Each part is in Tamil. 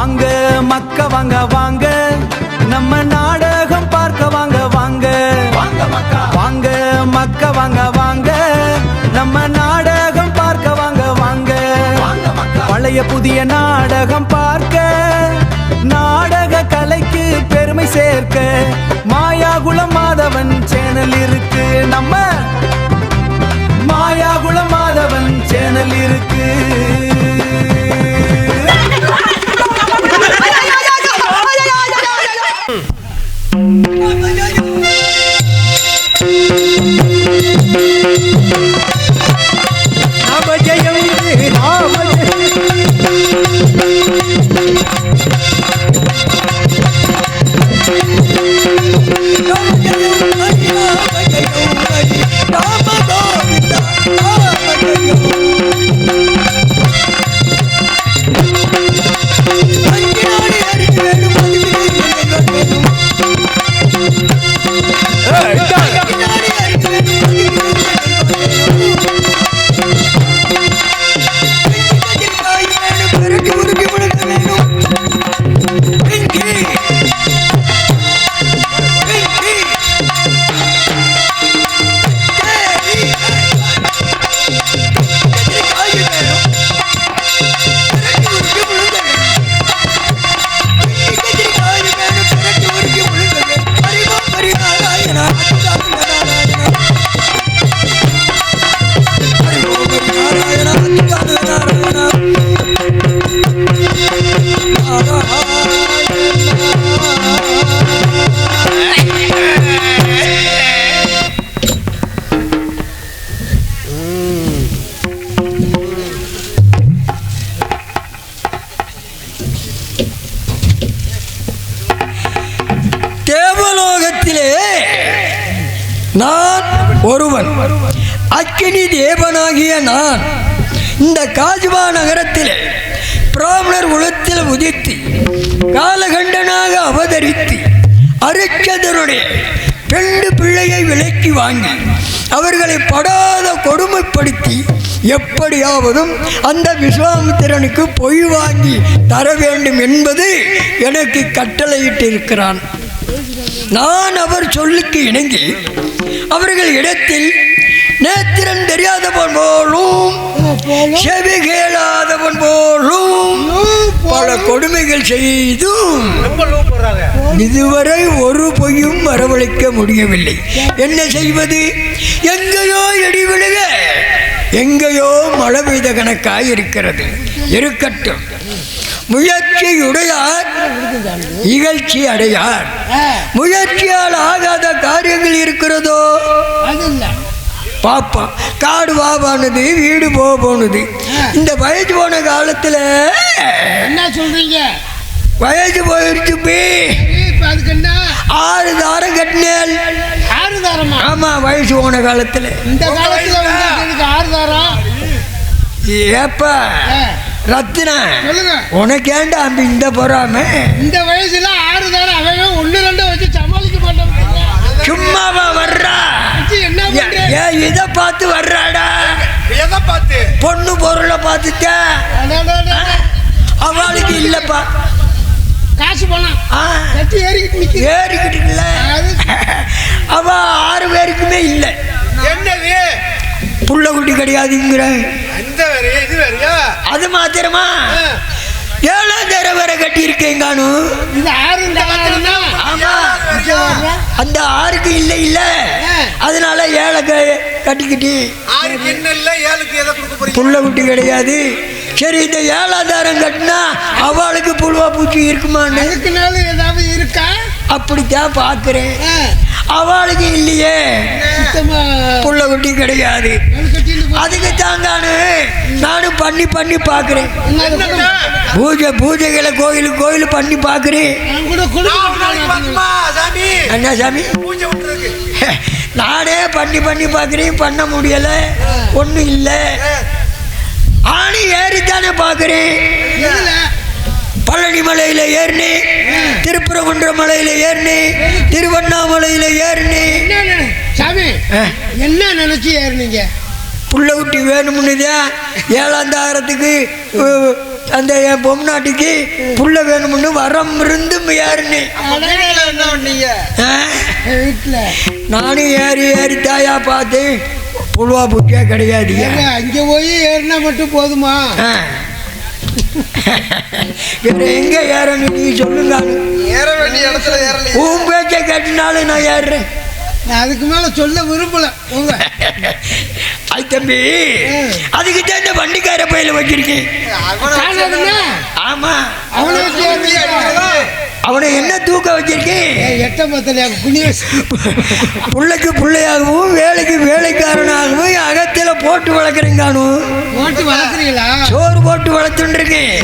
வாங்க மக்க வாங்க வாங்க நம்ம நாடகம் பார்க்க வாங்க வாங்க வாங்க மக்க வாங்க வாங்க நம்ம நாடகம் பார்க்க வாங்க வாங்க பழைய புதிய நாடகம் பார்க்க நாடக கலைக்கு பெருமை சேர்க்க மாயாகுளம் மாதவன் சேனல் இருக்கு நம்ம மாயாகுளம் மாதவன் சேனல் இருக்கு நான் ஒருவன் அக்கினி தேவனாகிய நான் இந்த காஜ்வா நகரத்தில் பிராமணர் குலத்தில் உதித்து காலகண்டனாக அவதரித்து அரிச்சதருடைய 2 பிள்ளையை விலைக்கு வாங்கி அவர்களை படாத கொடுமைப்படுத்தி எப்படியாவதும் அந்த விஸ்வாமித்திரனுக்கு பொய் வாங்கி தர வேண்டும் என்பது எனக்கு கட்டளையிட்டிருக்கிறான். நான் அவர் சொல்லுக்கு இணங்கி அவர்கள் இடத்தில் நேத்திரன் தெரியாதவன் போலும் செவி கேளாதவன் போலும் பல கொடுமைகள் செய்தும் இதுவரை ஒரு பொய்யும் வரவழைக்க முடியவில்லை. என்ன செய்வது? எங்கேயோ இடி விழுக எங்கேயோ மழை பெய்த கணக்காய் இருக்கிறது. இருக்கட்டும், முயற்சியுடையார் இகழ்ச்சி அடையார். முயற்சியால் ஆகாத காரியங்கள் இருக்கிறதோ பாப்பா. காடு வாபானது, வீடு போனது. இந்த வயசு போன காலத்துல என்ன சொல்றீங்க? வயசு போயிடுச்சு. 6 தாரம் கட்டினேன். 6 தாரமா? ஆமா, வயசு போன காலத்துல. இந்த காலத்துல 6 தாரம் ஏப்பா ரத்தின சொல்லுங்க. உனக்கு ஏண்டா அந்த இந்த பொறாம? இந்த வயசுல 6 தாரம் அவன் 1-2 வச்சு சமாளிக்க மாட்டான். சும்மாவா வர்றா? என்ன இத பார்த்து வர்றாடா? எதை பார்த்து? பொண்ணு பொருளை பார்த்துட்ட. அவளுக்கு இல்லப்பா காசு பணம் கட்டி ஏறிக்கிட்டு அவ 6 பேருக்குமே இல்லை. என்னது? புள்ள குட்டி கிடையாதுங்கிற அது மாத்திரமா 7ஆம் தர வர கட்டி இருக்கேங்கானு. அந்த 6க்கு இல்லை இல்ல, அதனால 7 கட்டிக்கிட்டு புள்ள குட்டி கிடையாது. சரி, இந்த 7ஆம் தாரம் கட்டினா அவளுக்கு புழுவா பூச்சி இருக்குமான்னு ஏதாவது இருக்கா? அப்படித்தான் பாக்குறேன். அவளுக்கு இல்லையே, புள்ள குட்டி கிடையாது. அதுக்கு தாங்கானு நானும் பண்ணி பாக்குறேன். பூஜைகளை கோயில் பண்ணி பாக்குறேன். என்ன சாமி? நானே பண்ணி பாக்குறேன், பண்ண முடியல. ஒன்னும் இல்லை. ஆணி ஏறித்தானே பாக்குறேன். பழனி மலையில ஏறினே, திருப்பரங்குன்ற மலையில ஏறினே, திருவண்ணாமலையில ஏறினே. சாமி என்ன நினைச்சு ஏறினீங்க? புள்ள குட்டி வேணும்னுதான் 7ஆம் தாரத்துக்கு அந்த என் பொம்நாட்டுக்கு புள்ள வேணும்னு வரம் இருந்தும் ஏறினே. என்ன பண்ணீங்க வீட்டுல? நானும் ஏறி தாயா பார்த்து புழுவா புட்டியா கிடையாது. அங்க போய் ஏறினா மட்டும் போதுமா? வேற எங்க ஏறணும் நீங்க சொல்லுங்க. ஏற வேண்டிய இடத்துல ஏறல. உன் பேச்சை கேட்டனாலும் நான் ஏறுறேன். நான் அதுக்கு மேல சொல்ல விரும்பல. அது தம்பி, அதுக்கு தான் இந்த வண்டிக்கார பையில வச்சிருக்கேன். ஆமா, அவனை என்ன தூக்க வச்சிருக்கேன்? எட்ட பத்தலையா புள்ளைக்கு பிள்ளையாகவும் வேலைக்கு வேலைக்காரனாகவும் அகத்தில போட்டு வளர்க்குறேங்கானும். போட்டு வளர்க்குறீங்களா? சோறு போட்டு வளர்த்துட்டு இருக்கேன்.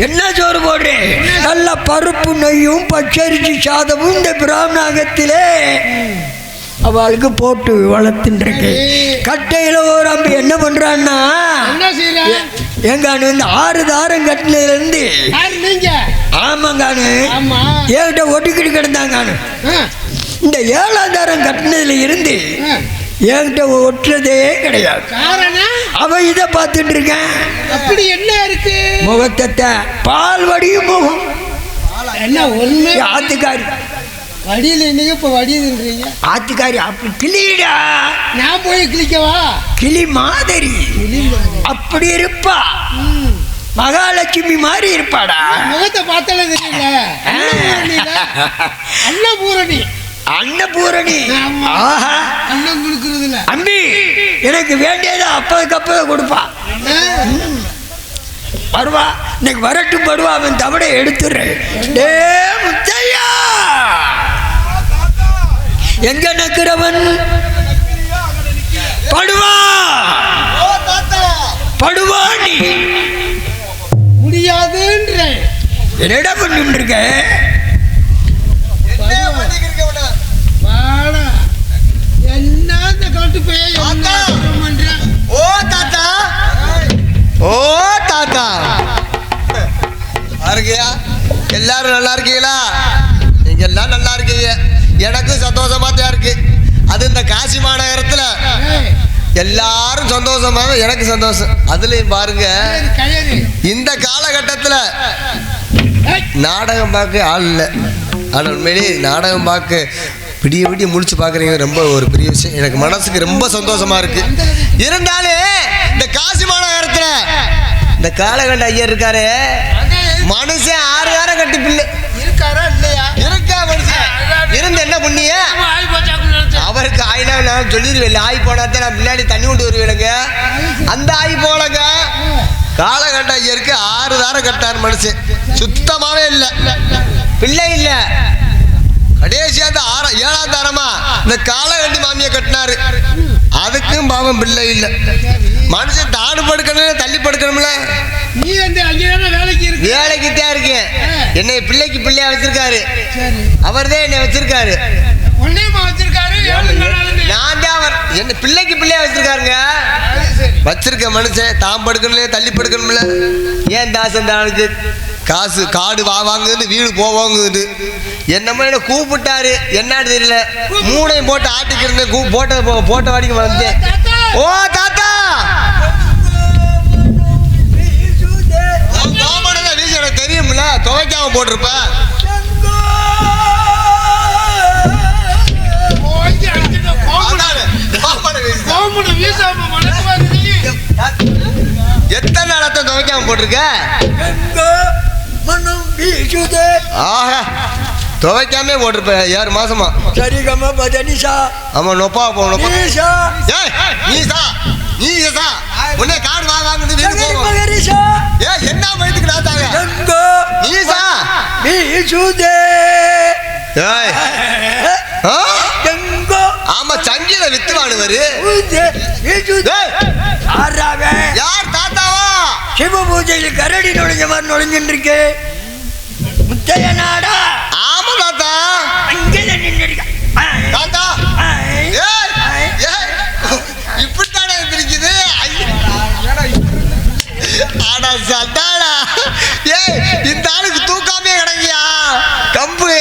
என்ன சோறு போடுறேன்? நல்ல பருப்பு நெய்யும் பச்சரிசி சாதமும் இந்த பிராமணாகத்திலே அவளுக்கு போட்டு வளர்த்துட்டு கட்டையில ஒரு அம்பி என்ன பண்றான்னா, எங்கானு இந்த 6 தாரம் கட்டினதுல இருந்து ஆமாங்கானு என்கிட்ட ஒட்டிக்கிட்டு கிடந்தாங்கானு. இந்த 7ஆம் தாரம் கட்டினதுல இருந்து என்கிட்ட ஒட்டுறதே கிடையாது. அவன் இதை பார்த்துட்டு இருக்கேன். அப்படி என்ன இருக்கு முகத்தை பால் வடியும் முகம். என்ன உண்மை? ஆத்துக்காரி வடியில் இன்னைக்கு இப்ப வடியுதுன்றீங்க. ஆத்துக்காரி அப்படி கிளிடா. நான் போய் கிளிக்கவா? கிளி மாதிரி அப்படி இருப்பா. மகாலட்சுமி மாதிரி இருப்பாடா. முகத்தை பார்த்தாலே தெரியல. அன்னபூரணி. அன்னபூரணி. அன்னம் கொடுக்கறதுல அம்பி எனக்கு வேண்டியதை அப்பதுக்கு கொடுப்பா. வருவா இன்னைக்கு வரட்டும் படுவா. அவன் தவடை எடுத்துடுறேன். டே முத்தையா, எங்க நக்கிறவன் படுவா படுவா. நீ முடியாதுன்ற என்னடா பண்ணிட்டு இருக்க? என்ன காட்டு போய் ஓ தாத்தா, ஓ தாத்தா இருக்கியா? எல்லாரும் நல்லா இருக்கீங்களா? நீங்க எல்லாம் நல்லா இருக்கீங்க. எனக்கும் சந்தோஷமா தான் இருக்கு. அது இந்த காசி மாநகரத்துல எல்லாரும் சந்தோஷமாக எனக்கு சந்தோஷம். அதுலயும் பாருங்க, இந்த காலகட்டத்துல நாடகம் பார்க்க ஆள் இல்லை. ஆனால் உண்மையிலேயே நாடகம் பார்க்க விடிய முடிச்சு பார்க்குறீங்க. ரொம்ப ஒரு பெரிய விஷயம். எனக்கு மனசுக்கு ரொம்ப சந்தோஷமா இருக்கு. இருந்தாலும் இந்த காசி மாநகரத்தில் இந்த காலகண்ட ஐயர் இருக்காரு. மனுஷன் 6 வாரம் கட்டி பிள்ளை இருக்காரா இல்லையா? இருக்கா மனுஷன். இருந்து என்ன பண்ணிய? அவருக்கு ஆயினா நான் சொல்லிடுவேன். ஆய் போனாத்தான் நான் பின்னாடி தண்ணி கொண்டு வருவேனுங்க. அந்த ஆய் போலங்க. காலகண்ட ஐயருக்கு 6 தாரம் கட்டார் மனுஷன். சுத்தமாவே இல்லை, பிள்ளை இல்லை. கடைசியா 7ஆம் தாரமா இந்த காலகண்டி மாமியை கட்டினாரு. அதுக்கும் பாவம் பிள்ளை இல்லை. மனுஷன் தாடு படுக்கணும், தள்ளி படுக்கணும்ல. நீ வந்து வேலைக்கு தான் இருக்கேன். என்னை பிள்ளைக்கு பிள்ளையா வச்சிருக்காரு. அவர் தான் என்னை வச்சிருக்காரு. நான் தான் அவர் என்ன பிள்ளைக்கு பிள்ளையா வச்சிருக்காருங்க. வச்சிருக்க மனுஷன் தான் படுக்கணும்ல, தள்ளி படுக்கணும்ல. ஏன் தாசன் தானுக்கு காசு காடு வாங்குது, வீடு போவாங்குது. என்னமோ என்ன கூப்பிட்டாரு, என்னன்னு தெரியல. 3ஐயும் போட்டு ஆட்டிக்கிறேன். போட்ட வாடிக்கு வந்தேன். ஓ தாத்தா, எனக்கு தெரியும்ல, துவைக்காம போட்டிருப்ப. எத்தனை நாளத்தை துவைக்காம போட்டிருக்க? ஆஹா, துவைக்காமே போட்டிருப்ப 6 மாசமா. சரி கம்மா பதனிசா. ஆமா, நொப்பா போகணும். உன்னை காடு வாங்குது. என்ன வயதுக்கு நாத்தாங்க? நீசா நீசுதே. ஆமா, சங்கீத வித்துவானுவரு. யார் தாத்தாவா? சிவ பூஜையில் கரடி நுழைஞ்ச மாதிரி நுழைஞ்சுட்டு இருக்கு. முத்தைய நாடா? ஆமா தாத்தா. அங்கேதான் நின்று தாத்தா இப்படித்தானே இருக்குது. ஆடா சண்டாடா. இந்த ஆளுக்கு தூக்காமே கிடக்கியா கம்பு?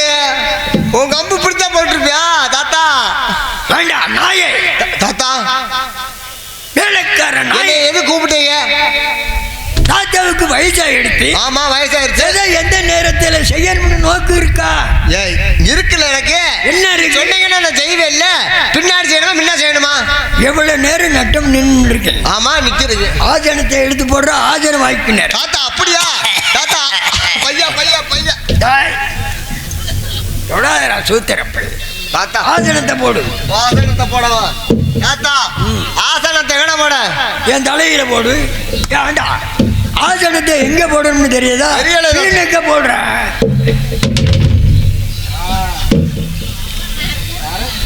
உன் கம்பு பிடிச்சா போட்டிருப்பியா தாத்தா? வேண்டாம் நாயே. தாத்தா வேலைக்காரன் நாயே. எது கூப்பிட்டீங்க? தாத்தாவுக்கு வயசாயிடுச்சு. ஆமா வயசாயிருச்சு. எதை எந்த நேரத்துல செய்யணும்னு நோக்கு இருக்கா? ஏய் இருக்குல்ல எனக்கு. என்ன இருக்கு? சொன்னீங்கன்னா நான் செய்வேன். இல்ல பின்னாடி செய்யணுமா முன்ன செய்யணுமா? எவ்வளவு நேரம் நட்டம் நின்று இருக்கு. ஆமா நிக்கிறது. ஆஜனத்தை எடுத்து போடுற ஆஜன வாய்ப்பினர். தாத்தா அப்படியா? தாத்தா பையா பையா பையா தொடாதரா சூத்திரப்படி. தாத்தா ஆசனத்தை போடு. ஆசனத்தை போடவா? தாத்தா ஆசனத்தை எங்கட போட? என் தலையில போடு. ஏண்டா ஆசனத்தை எங்க போடணும்னு தெரியாதா? தெரியல. எங்க போடுற?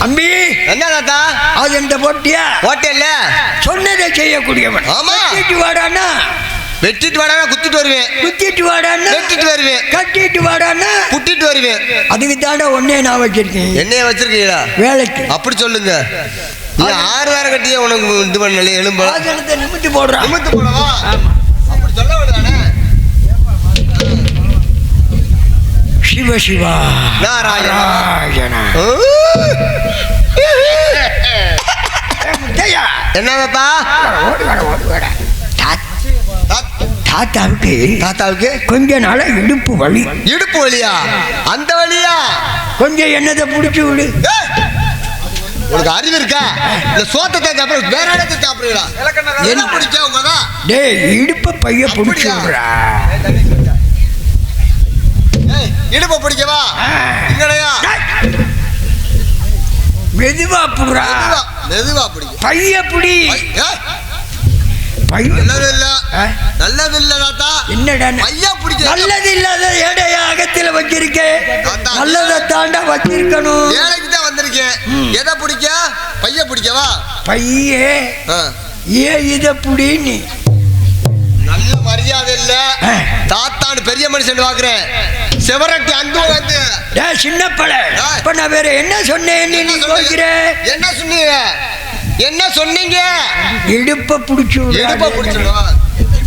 அம்பி என்ன தாத்தா? ஆசனத்தை போட்டியா? ஹோட்டல்ல சொன்னதை செய்யக்கூடியவன். ஆமா. கட்டிட்டு வாடானா வெட்டிட்டு வாடானா குத்திட்டு வருவேன். குத்திட்டு வாடானா வெட்டிட்டு வருவேன். கட்டிட்டு வாடானா குட்டிட்டு வருவேன். அதுக்கு தாண்டா ஒன்னே நான் வச்சிருக்கேன். என்னைய வச்சிருக்கீங்களா வேலைக்கு? அப்படி சொல்லுங்க. நீ 6 வாரம் கட்டியே உனக்கு இது பண்ணல எலும்பு. ஆசனத்தை நிமித்து போடுறான். நிமித்து போடவா? அப்படி சொல்ல விடுதானே. சிவ சிவா நாராயணா. என்னப்பா? தாத்தாவுக்கு தாத்தாவுக்கு கொஞ்ச நாளா இடுப்பு வலி. இடுப்பு வலியா? அந்த வலியா? கொஞ்சம் என்னதை பிடிச்சி விடு. உனக்கு அறிவு இருக்கா? இந்த சோத்தத்தை சாப்பிட வேற இடத்தை சாப்பிடுறா? என்ன பிடிச்ச உங்கதான்? டேய் இடுப்ப பைய பிடிச்சி விடுறா. இடுப்ப பிடிக்கவா? இங்கடையா? மெதுவா புடுறா. மெதுவா பிடிக்க. பைய பிடி. நல்லது இல்ல. நல்லது இல்ல தாத்தா. என்னடா பையா பிடிக்க? நல்லது இல்லாத ஏடைய அகத்தில வச்சிருக்கேன். நல்லதை தாண்டா வச்சிருக்கணும். வேலைக்கு தான் வந்திருக்கேன். எதை பிடிக்க? பைய பிடிக்கவா? பையே ஏன் இதை புடி. நீ நல்ல மரியாதை இல்ல. தாத்தான்னு பெரிய மனுஷன் பாக்குறேன். செவரட்டி அங்கு வந்து சின்ன பழ. இப்ப நான் வேற என்ன சொன்னேன்? நீ சொல்கிற என்ன சொன்னீங்க? என்ன சொன்னீங்க? இடுப்ப புடிச்சு. இடுப்ப புடிச்சுடுவா?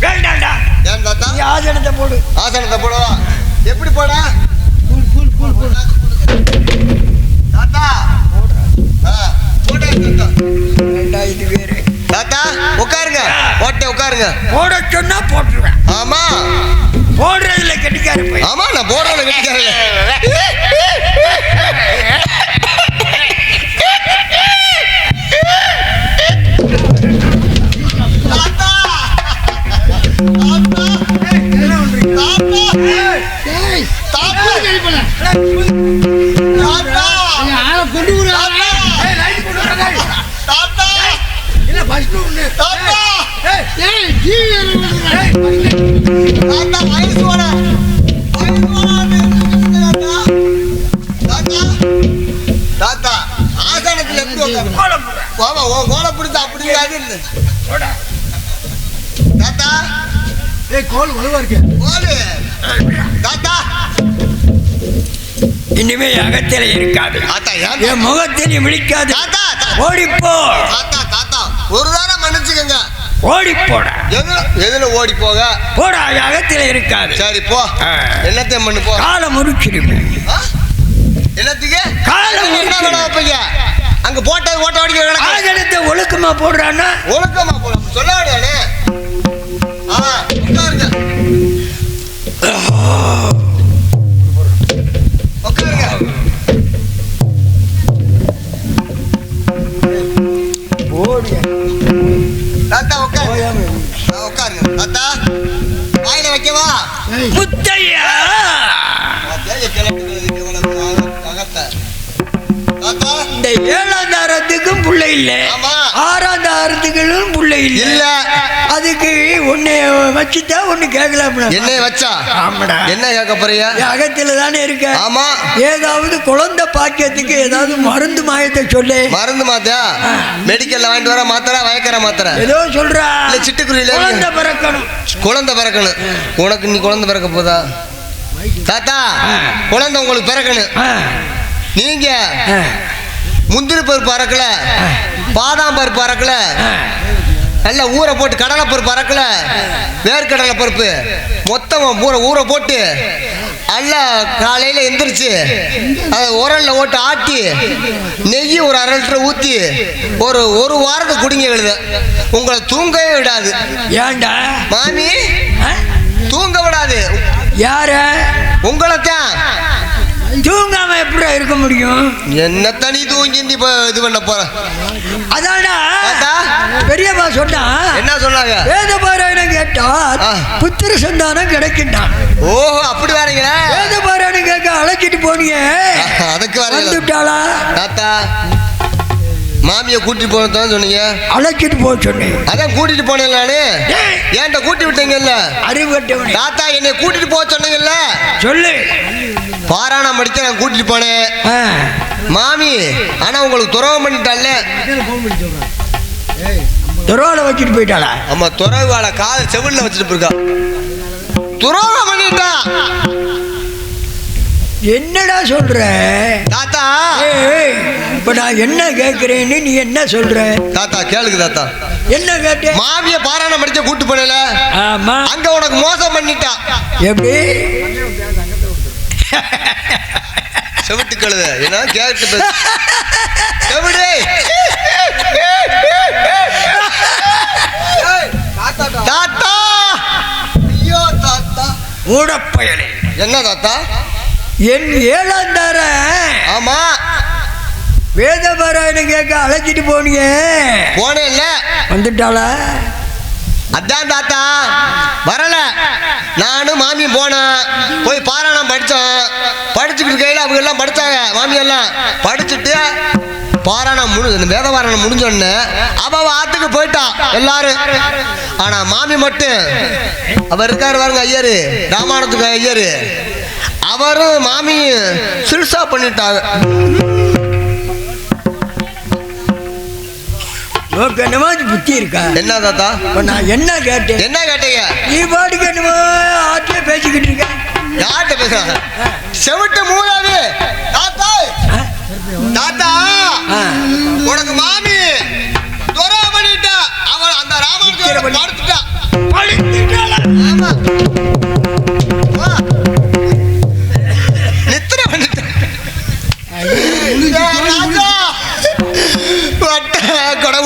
வேண்டாம்டா. ஏன் தாத்தா? நீ ஆசனத்தை போடு. ஆசனத்தை போடவா? எப்படி போட? தாத்தா போட தாத்தா. இது வேறு. தாத்தா உட்காருங்க. போட்டே உட்காருங்க. போட சொன்னா போட்டுருவேன். ஆமா போடுறதுல கெட்டிக்காரு போய். ஆமா நான் போடுறதுல கெட்டிக்காரு. இனிமே அகத்தில இருக்காது. என் முகத்தை நீ விழிக்காது. ஓடிப்போ. ஒரு தாரம் மன்னிச்சுக்கங்க. ஓடி போட. எதுல ஓடி போக? போடா அகத்தில இருக்காது. சரி போ. என்னத்தையும் பண்ணு போ. காலை முறிச்சிடுமே. என்னத்துக்கு? காலை முறிச்சிடுங்க. அங்க போட்டது ஓட்ட ஓடிக்க. ஆகலத்தை ஒழுக்கமா போடுறான்னா? ஒழுக்கமா போட சொல்ல வேண்டியானே. உட்காருங்க. உட்காருங்க. ஓடியா தாத்தா உட்காருங்க. உட்காருங்க தாத்தா. வாயில வைக்கவா? முத்தையா இந்த 7ஆம் தாரத்துக்கும் புள்ளை இல்ல. 6ஆம் தாரத்துக்கும் புள்ளை இல்ல. அதுக்கு ஒன்னு வச்சுட்டா ஒண்ணு கேட்கலாம். என்ன வச்சா? ஆமாடா. என்ன கேட்க போறியா? அகத்துல தானே இருக்க. ஆமா. ஏதாவது குழந்தை பாக்கியத்துக்கு ஏதாவது மருந்து மாயத்தை சொல்லு. மருந்து மாத்தியா? மெடிக்கல்ல வாங்கிட்டு வர மாத்திரை, வயக்கற மாத்திரை ஏதோ சொல்றா. இல்ல சிட்டுக்குருவில குழந்தை பிறக்கணும். குழந்தை பிறக்கணும். உனக்கு நீ குழந்தை பிறக்க போதா? தாத்தா குழந்தை உங்களுக்கு பிறக்கணும். நீங்க முந்திரி பருப்பு அறக்கல, பாதாம் பருப்பு அறக்கல, நல்ல ஊற போட்டு கடலை பருப்பு அறக்கல, வேர்க்கடலை பருப்பு மொத்தம் ஊற போட்டு நல்லா காலையில் எந்திரிச்சு அதை உரல்ல ஓட்டு ஆட்டி நெய் ஒரு 1/2 லிட்டர் ஊற்றி ஒரு வாரத்துக்கு குடிங்க. எழுத உங்களை தூங்கவே விடாது. ஏண்டா மாமி தூங்க விடாது. யார? உங்களைத்தான். தூங்காம எப்படி இருக்க முடியும்? என்ன தனி தூங்கி இப்ப இது பண்ண போற? அதான்டா தாத்தா, பெரியப்பா சொன்னா. என்ன சொன்னாங்க? வேத பாராயணம் கேட்டா புத்திர சந்தானம் கிடைக்கின்றான். ஓஹோ, அப்படி வரீங்களா? வேத பாராயணம் கேட்க அழைச்சிட்டு போனீங்க, அதுக்கு வந்துட்டாளா? தாத்தா, மாமியை கூட்டிட்டு போனதான் சொன்னீங்க. அழைச்சிட்டு போக சொன்னேன். அதான் கூட்டிட்டு போனேன் நானு. ஏன்ட்ட கூட்டி விட்டீங்கல்ல? அறிவு கட்டவனே. தாத்தா, என்னை கூட்டிட்டு போக சொன்னீங்கல்ல? சொல்லு. பாராயணம் படிக்க நான் கூட்டிட்டு போனேன் மாமி. ஆனா உங்களுக்கு துறவம் பண்ணிட்டால. துறவால வச்சுட்டு போயிட்டாளா? ஆமா, துறவால கால் செவில்ல வச்சுட்டு போயிருக்கா. துறவம் பண்ணிட்டா. என்னடா சொல்ற தாத்தா? இப்ப நான் என்ன கேட்கிறேன்னு நீ என்ன சொல்ற? தாத்தா கேளுங்க தாத்தா. என்ன கேட்ட? மாமிய பாராயணம் படிக்க கூட்டு போனல. ஆமா. அங்க உனக்கு மோசம் பண்ணிட்டா. எப்படி? செவிட்டு கழுத என்ன கேட்டு செவிடு. தாத்தா, ஐயோ தாத்தா. மூடப்பயலே. என்ன தாத்தா? என் ஏழாந்தார. ஆமா, வேத பாராயணம் கேட்க அழைச்சிட்டு போனீங்க. போனேன்ல. வந்துட்டாளா? அதான் தாத்தா வரல. நானும் மாமியும் போனேன். போய் பாராயணம் படித்தோம். படிச்சுக்கிட்டு கையில் அவங்க எல்லாம் படித்தாங்க. மாமி எல்லாம் படிச்சுட்டு பாராயணம் வேத பாராயணம் முடிஞ்சோடனே அவ ஆத்துக்கு போயிட்டான் எல்லாரும். ஆனா மாமி மட்டும், அவர் இருக்காரு பாருங்க ஐயரு, ராமாயணத்துக்கு ஐயரு, அவரும் மாமியும் சிறுசா பண்ணிட்டாங்க. என்னமா புத்தி இருக்கா? என்ன தாத்தா? நான் என்ன கேட்டேன்? என்ன கேட்டீங்க? நீ பாட்டுக்கு என்னமோ ஆட்டிய பேசிக்கிட்டு இருக்க. யார்கிட்ட பேசுறாங்க? செவிட்டு மூடாது தாத்தா. தாத்தா, உனக்கு மாமி துறை பண்ணிட்டா. அவன் அந்த ராமாயணத்தை படுத்துட்டா. ஆமா, நித்திரை பண்ணிட்டா. வட்ட கடை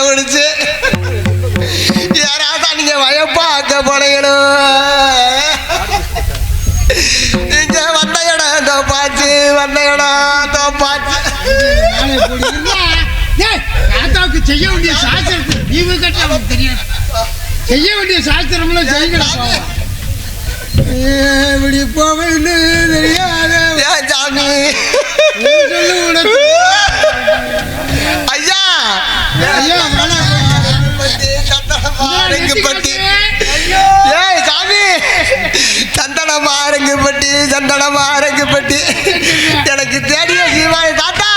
முடிச்சு யாராவது நீங்க வயப்பாக்க போனீங்களும். நீங்க வந்த இடம் தோப்பாச்சு, வந்த இடம் தோப்பாச்சு. தாத்தாவுக்கு செய்ய வேண்டிய சாஸ்திரத்தை நீங்க கட்ட அவனுக்கு தெரியாது. செய்ய வேண்டிய சாஸ்திரம்லாம் செய்யணும். இப்படி போவேன்னு தெரியாது சாமி. ஐயா, சந்தனமாரங்குப்பட்டி. ஏய் சாமி, சந்தனமாரங்குப்பட்டி, சந்தனமாரங்குப்பட்டி. எனக்கு தேடிய ஜீவாய் தாத்தா.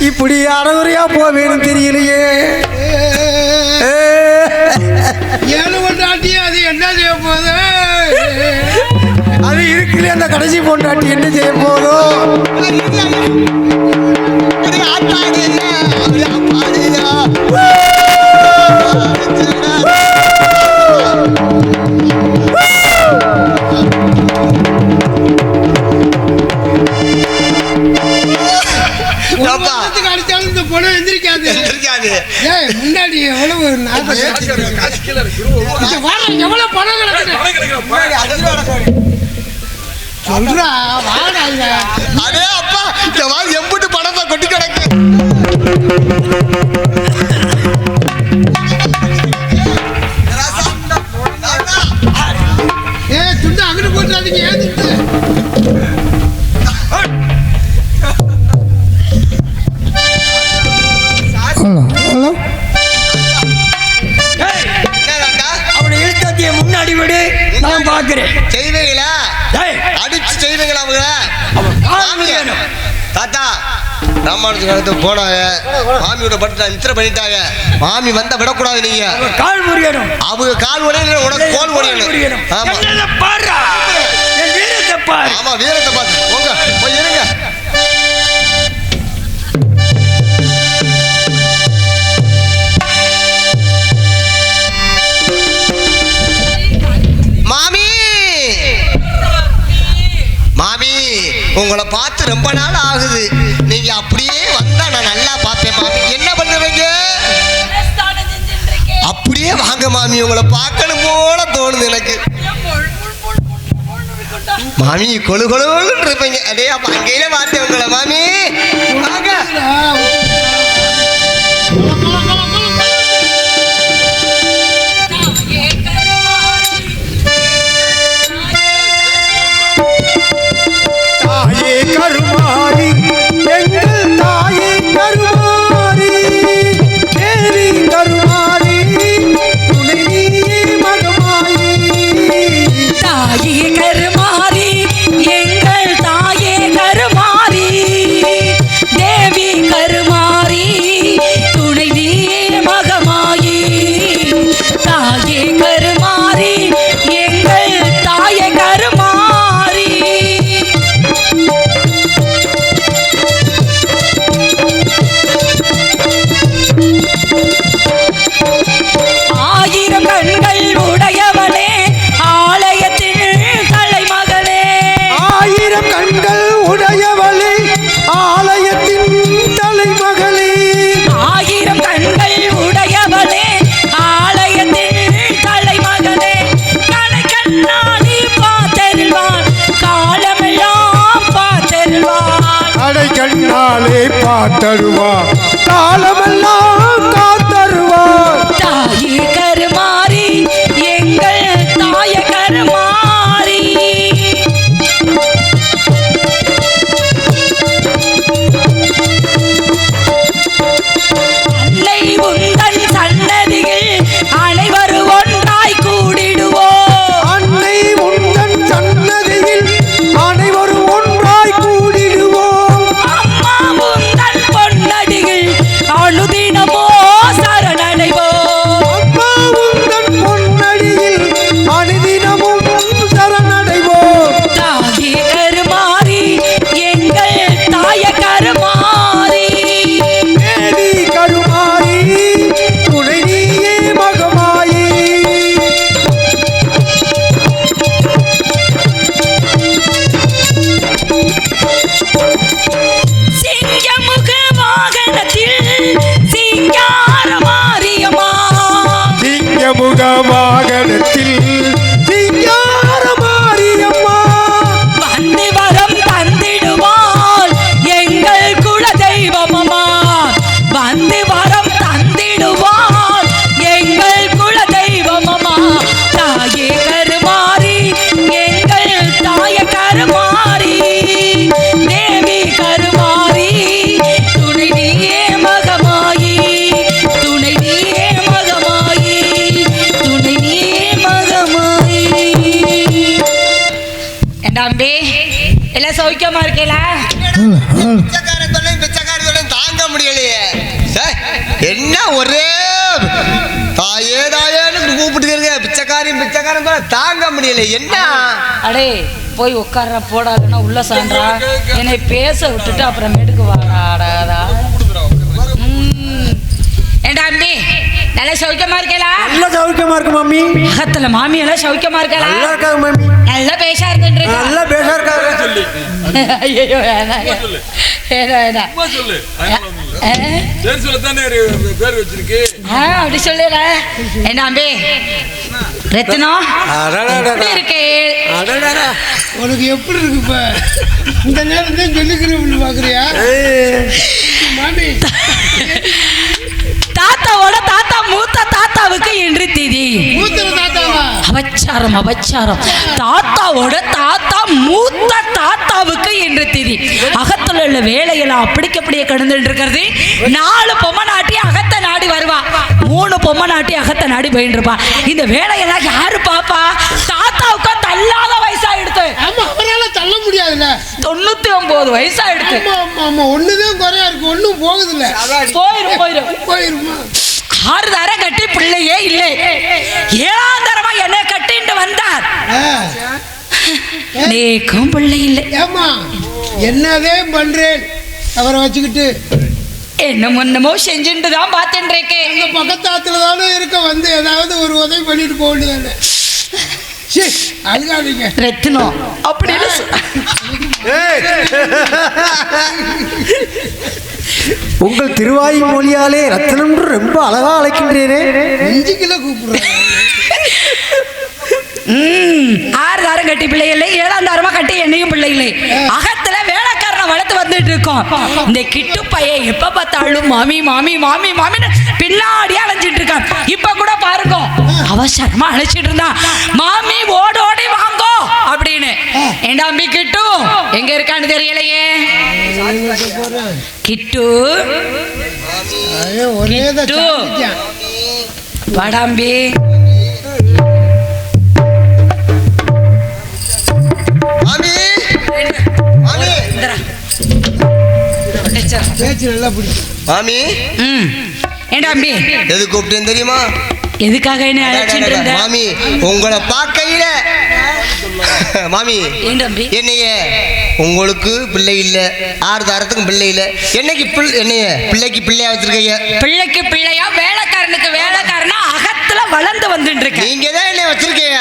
இப்படி அறகுறையா போவேன்னு தெரியலையே. ஏழு பொண்டாட்டி அது என்ன செய்ய போகுது? அது இருக்குல்ல, அந்த கடைசி பொண்டாட்டி என்ன செய்ய போதோ? அடிச்சாலும் இந்த பொண்ணு எந்திரிக்காது. முன்னாடி எவ்வளவு எவ்வளவு பணம் சொல்றா வாடாங்க. அதே அப்பா, இந்த மாதிரி எம்பிட்டு பணத்தை கொட்டி கிடக்கு. துண்டு அங்கிட்டு போட்டுறாதீங்க. ஏன் துண்டு? அவனை இழுத்தாத்திய முன்னாடி விடு, நான் பாக்குறேன். செய்வீங்களா? அடிச்சு செய்வீங்களா அவங்க? தாத்தா, ராமானுஜத்துக்கு போனாங்க. மாமியோட படுத்த நித்திரை பண்ணிட்டாங்க. மாமி வந்த விடக்கூடாது. நீங்க கால் முறியணும். அவங்க கால் உடையணும், உனக்கு கோல் உடையணும். ஆமா, பாரு என் வீரத்தை பாரு. ஆமா, வீரத்தை பார்த்து போங்க, போய் இருங்க. மாமி, மாமி, உங்களை பார்த்து ரொம்ப நாள் ஆகுது. நீங்க அப்படியே நான் நல்லா பார்ப்பேன் மாமி. என்ன பண்ணுறீங்க? அப்படியே வாங்க மாமி, உங்களை பார்க்கணும் போல தோணுது எனக்கு. மாமி கொழு கொழுன்னு இருப்பீங்க. அதே அப்ப அங்கேயே பார்த்தேன் உங்களை மாமி. வாங்க. தாயே கருமாரி எங்கள் தாயே கருமாரி தேவி கருமாரி துணை நீயே மகமாயி. தாயே கருமாரி எங்கள் தாயே கருமாரி தேவி கருமாரி துணை நீயே மகமாயி. தாயே கருமாரி எங்கள் தாயே கருமாரி. ஆயிரம் கண்கள் உடையவளே ஆலயத்தில் தலைமகளே. ஆயிரம் கண்கள் உடையவளே ஆலயத்தின் தலைமகளே. ஆயிரம் கண்கள் உடையவளே ஆலயத்தில் தலைமகளே. கலை கண்ணாடி பார்த்தருள்வான் காலமெல்லாம் பார்த்தருள்வான். அடை கண்ணாலே பார்த்தருவா காலமெல்லாம் காத்தருவா. தாயே கருமாரி எங்கள் தாய கருமாரி. அன்னை உந்தன் சன்னதியில் அனைவரும் ஒன்றாய் கூடிடுவோம். அன்னை உந்தன் சன்னதியில் அனைவரும் ஒன்றாய் கூடிடுவோம். அம்மா உந்தன் பொன்னடியில் அனுதினமோ சரணடைவோம். அம்மா உந்தன் பொன்னடியில் அனுதினமும் சரணடைவோம். தாயே கருமாரி எங்கள் தாய கருமாரி. தேவி கருமாரி துணை நீயே மகமாயி. சிங்கமுக வாகனத்தில் சிங்கார மாரியம்மா. சிங்கமுக வாகனத்தில் சிங்கார மாரியம்மா. வந்து வரம் தந்திடுவாள் எங்கள் குல தெய்வமம்மா. வந்து வரம் தந்திடுவாள் எங்கள் குல தெய்வமம்மா. தாயே கருமாரி எங்கள் தாய கருமாரி தேவி கருமாரி துணை நீயே மகமாயி. துணை நீயே மகமாயி. துணை நீயே மகமாயி. என் தம்பி எல்லாம் சௌக்கியமா இருக்கல? பிச்சைக்காரத்தோடையும் தாங்க முடியலையே. சார், என்ன ஒரே தாயே தாயேன்னு கூப்பிட்டுக்கிறீங்க. பிச்சைக்காரன் தாங்க முடியல. என்ன அடே போய் உட்கார்ற போடாதுன்னா உள்ள சான்றா என்னை பேச விட்டுட்டு அப்புறமேட்டுக்கு வாடாடா. ஏண்டா அம்பி நல்லா சௌக்கியமா இருக்கலா? நல்ல சௌக்கியமா இருக்கு மாமி. அகத்துல மாமி எல்லாம் சௌக்கியமா இருக்கலா? நல்லா இருக்காங்க மாமி. நல்லா பேசா இருந்துட்டு நல்லா பேசா இருக்காங்க. ஐயோ அப்படி சொல்லுற என்ன அம்பி ரத்தினம் எப்படி இருக்கு? உனக்கு எப்படி இருக்கு இப்ப? இந்த நேரம் தான் சொல்லிக்கிறேன் பாக்குறியா மாமி? தாத்தாவோட தாத்தா மூத்த தாத்தாவுக்கு இன்று திதி. மூத்தர தாத்தாவா? அபச்சாரம் அபச்சாரம். தாத்தாவோட தாத்தா மூத்த தாத்தாவுக்கு இன்று திதி. அகத்துல உள்ள வேலையெல்லாம் அப்படியே கடந்துட்டு இருக்கிறது. 4 பொம்மை நாட்டி அகத்தை நாடி வருவா, 3 பொம்மை நாட்டி அகத்தை நாடி போயிட்டு இருப்பா. இந்த வேலையெல்லாம் யாரு பாப்பா? தாத்தாவுக்கு தள்ளாத வயசாயிடுத்து. ஆமா, அவரால தள்ள முடியாதுல்ல. 99 வயசாயிடுத்து. ஆமா, ஒண்ணுதான் குறையா இருக்கு, ஒண்ணும் போகுது இல்ல. போயிருமா? 6 தரம் கட்டி பிள்ளையே இல்லை. 7ஆம் தரமா என்ன கட்டிட்டு வந்தார். நேக்கும் பிள்ளை இல்லை. ஏமா என்னதே பண்றேன் அவரை வச்சுக்கிட்டு? என்னமோ செஞ்சுட்டு தான் பார்த்துட்டு இருக்கேன். எங்க பக்கத்தாத்துல தானே இருக்க, வந்து ஏதாவது ஒரு உதவி பண்ணிட்டு போக வேண்டியதானே. அழுகாதீங்க உங்கள் திருவாய் மொழியாலே ரத்தனம் ரொம்ப அழகா அழைக்கின்றேனே. 5 கிலோ கூப்பிடுறேன். 6 தாரம் கட்டி பிள்ளை இல்லை, 7ஆம் தாரமா கட்டி என்னையும் பிள்ளை இல்லை. அகத்துல வேலைக்காரனை வளர்த்து வந்துட்டு இருக்கோம். இந்த கிட்டு பையன் எப்ப பார்த்தாலும் மாமி மாமி மாமி மாமின்னு பின்னாடியே அழைச்சிட்டு இருக்கான். இப்ப கூட பாருங்க அவசரமா அழைச்சிட்டு இருந்தான், மாமி ஓடோடி வாங்கோ அப்படின்னு. என் தம்பி கிட்டு எங்க இருக்கான்னு தெரியலையே. கிட்டு ஒரேதான் கிட்டு சாப்பிட்டான். வாடாம்பி. மாமி மாமி பேச்சு நல்லா பிடிக்கும். மாமி ஏண்டா அம்பி, எது கூப்பிட்டேன்னு தெரியுமா? எதுக்காக என்ன அழைச்சிட்டு இருந்த? மாமி உங்களை பார்க்கையில மாமி ஏண்டா அம்பி, என்னைய உங்களுக்கு பிள்ளை இல்ல, 6 தாரத்துக்கும் பிள்ளை இல்ல, என்னைக்கு என்னைய பிள்ளைக்கு பிள்ளையா வச்சிருக்கீங்க? பிள்ளைக்கு பிள்ளையா வேலைக்காரனுக்கு வேலைக்காரனா அகத்துல வளர்ந்து வந்துட்டு இருக்க. நீங்க தான் என்னைய வச்சிருக்கீங்க.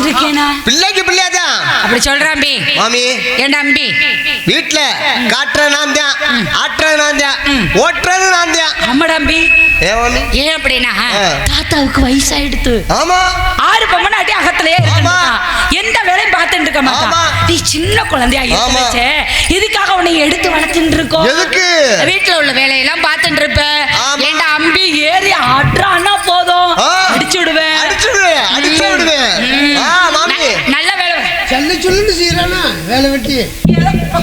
இருக்கேனா பிள்ளைக்கு பிள்ளையாதான் அப்படி சொல்றேன் அம்பி. மாமி ஏண்டா அம்பி, வீட்டுல காட்டுற நான் தான், ஆட்டுறது நான் தான், ஓட்டுறது நான் தான். ஆமாடா அம்பி. ஏன் மாமி? ஏன் அப்படின்னா தாத்தாவுக்கு வயசாயிடுத்து. ஆமா 6 பொம்மனாட்டி அகத்திலேயே ஆமா. எந்த வேலையும் பார்த்துட்டு இருக்க மாட்டா. ஆமா. நீ சின்ன குழந்தையா இருந்துச்சே, இதுக்காக உன்னை எடுத்து வளர்த்துட்டு இருக்கோம். எதுக்கு? வீட்டுல உள்ள வேலையெல்லாம் பார்த்துட்டு இருப்ப. ஆமா. ஏண்டா அம்பி ஏறி ஆட்டுறான்னா போதும், அடிச்சு விடுவேன். அடிச்சு விடுவேன். மாமி நல்ல வேலை. சொல்லு சொல்லுன்னு செய்யறானா வேலை வெட்டி.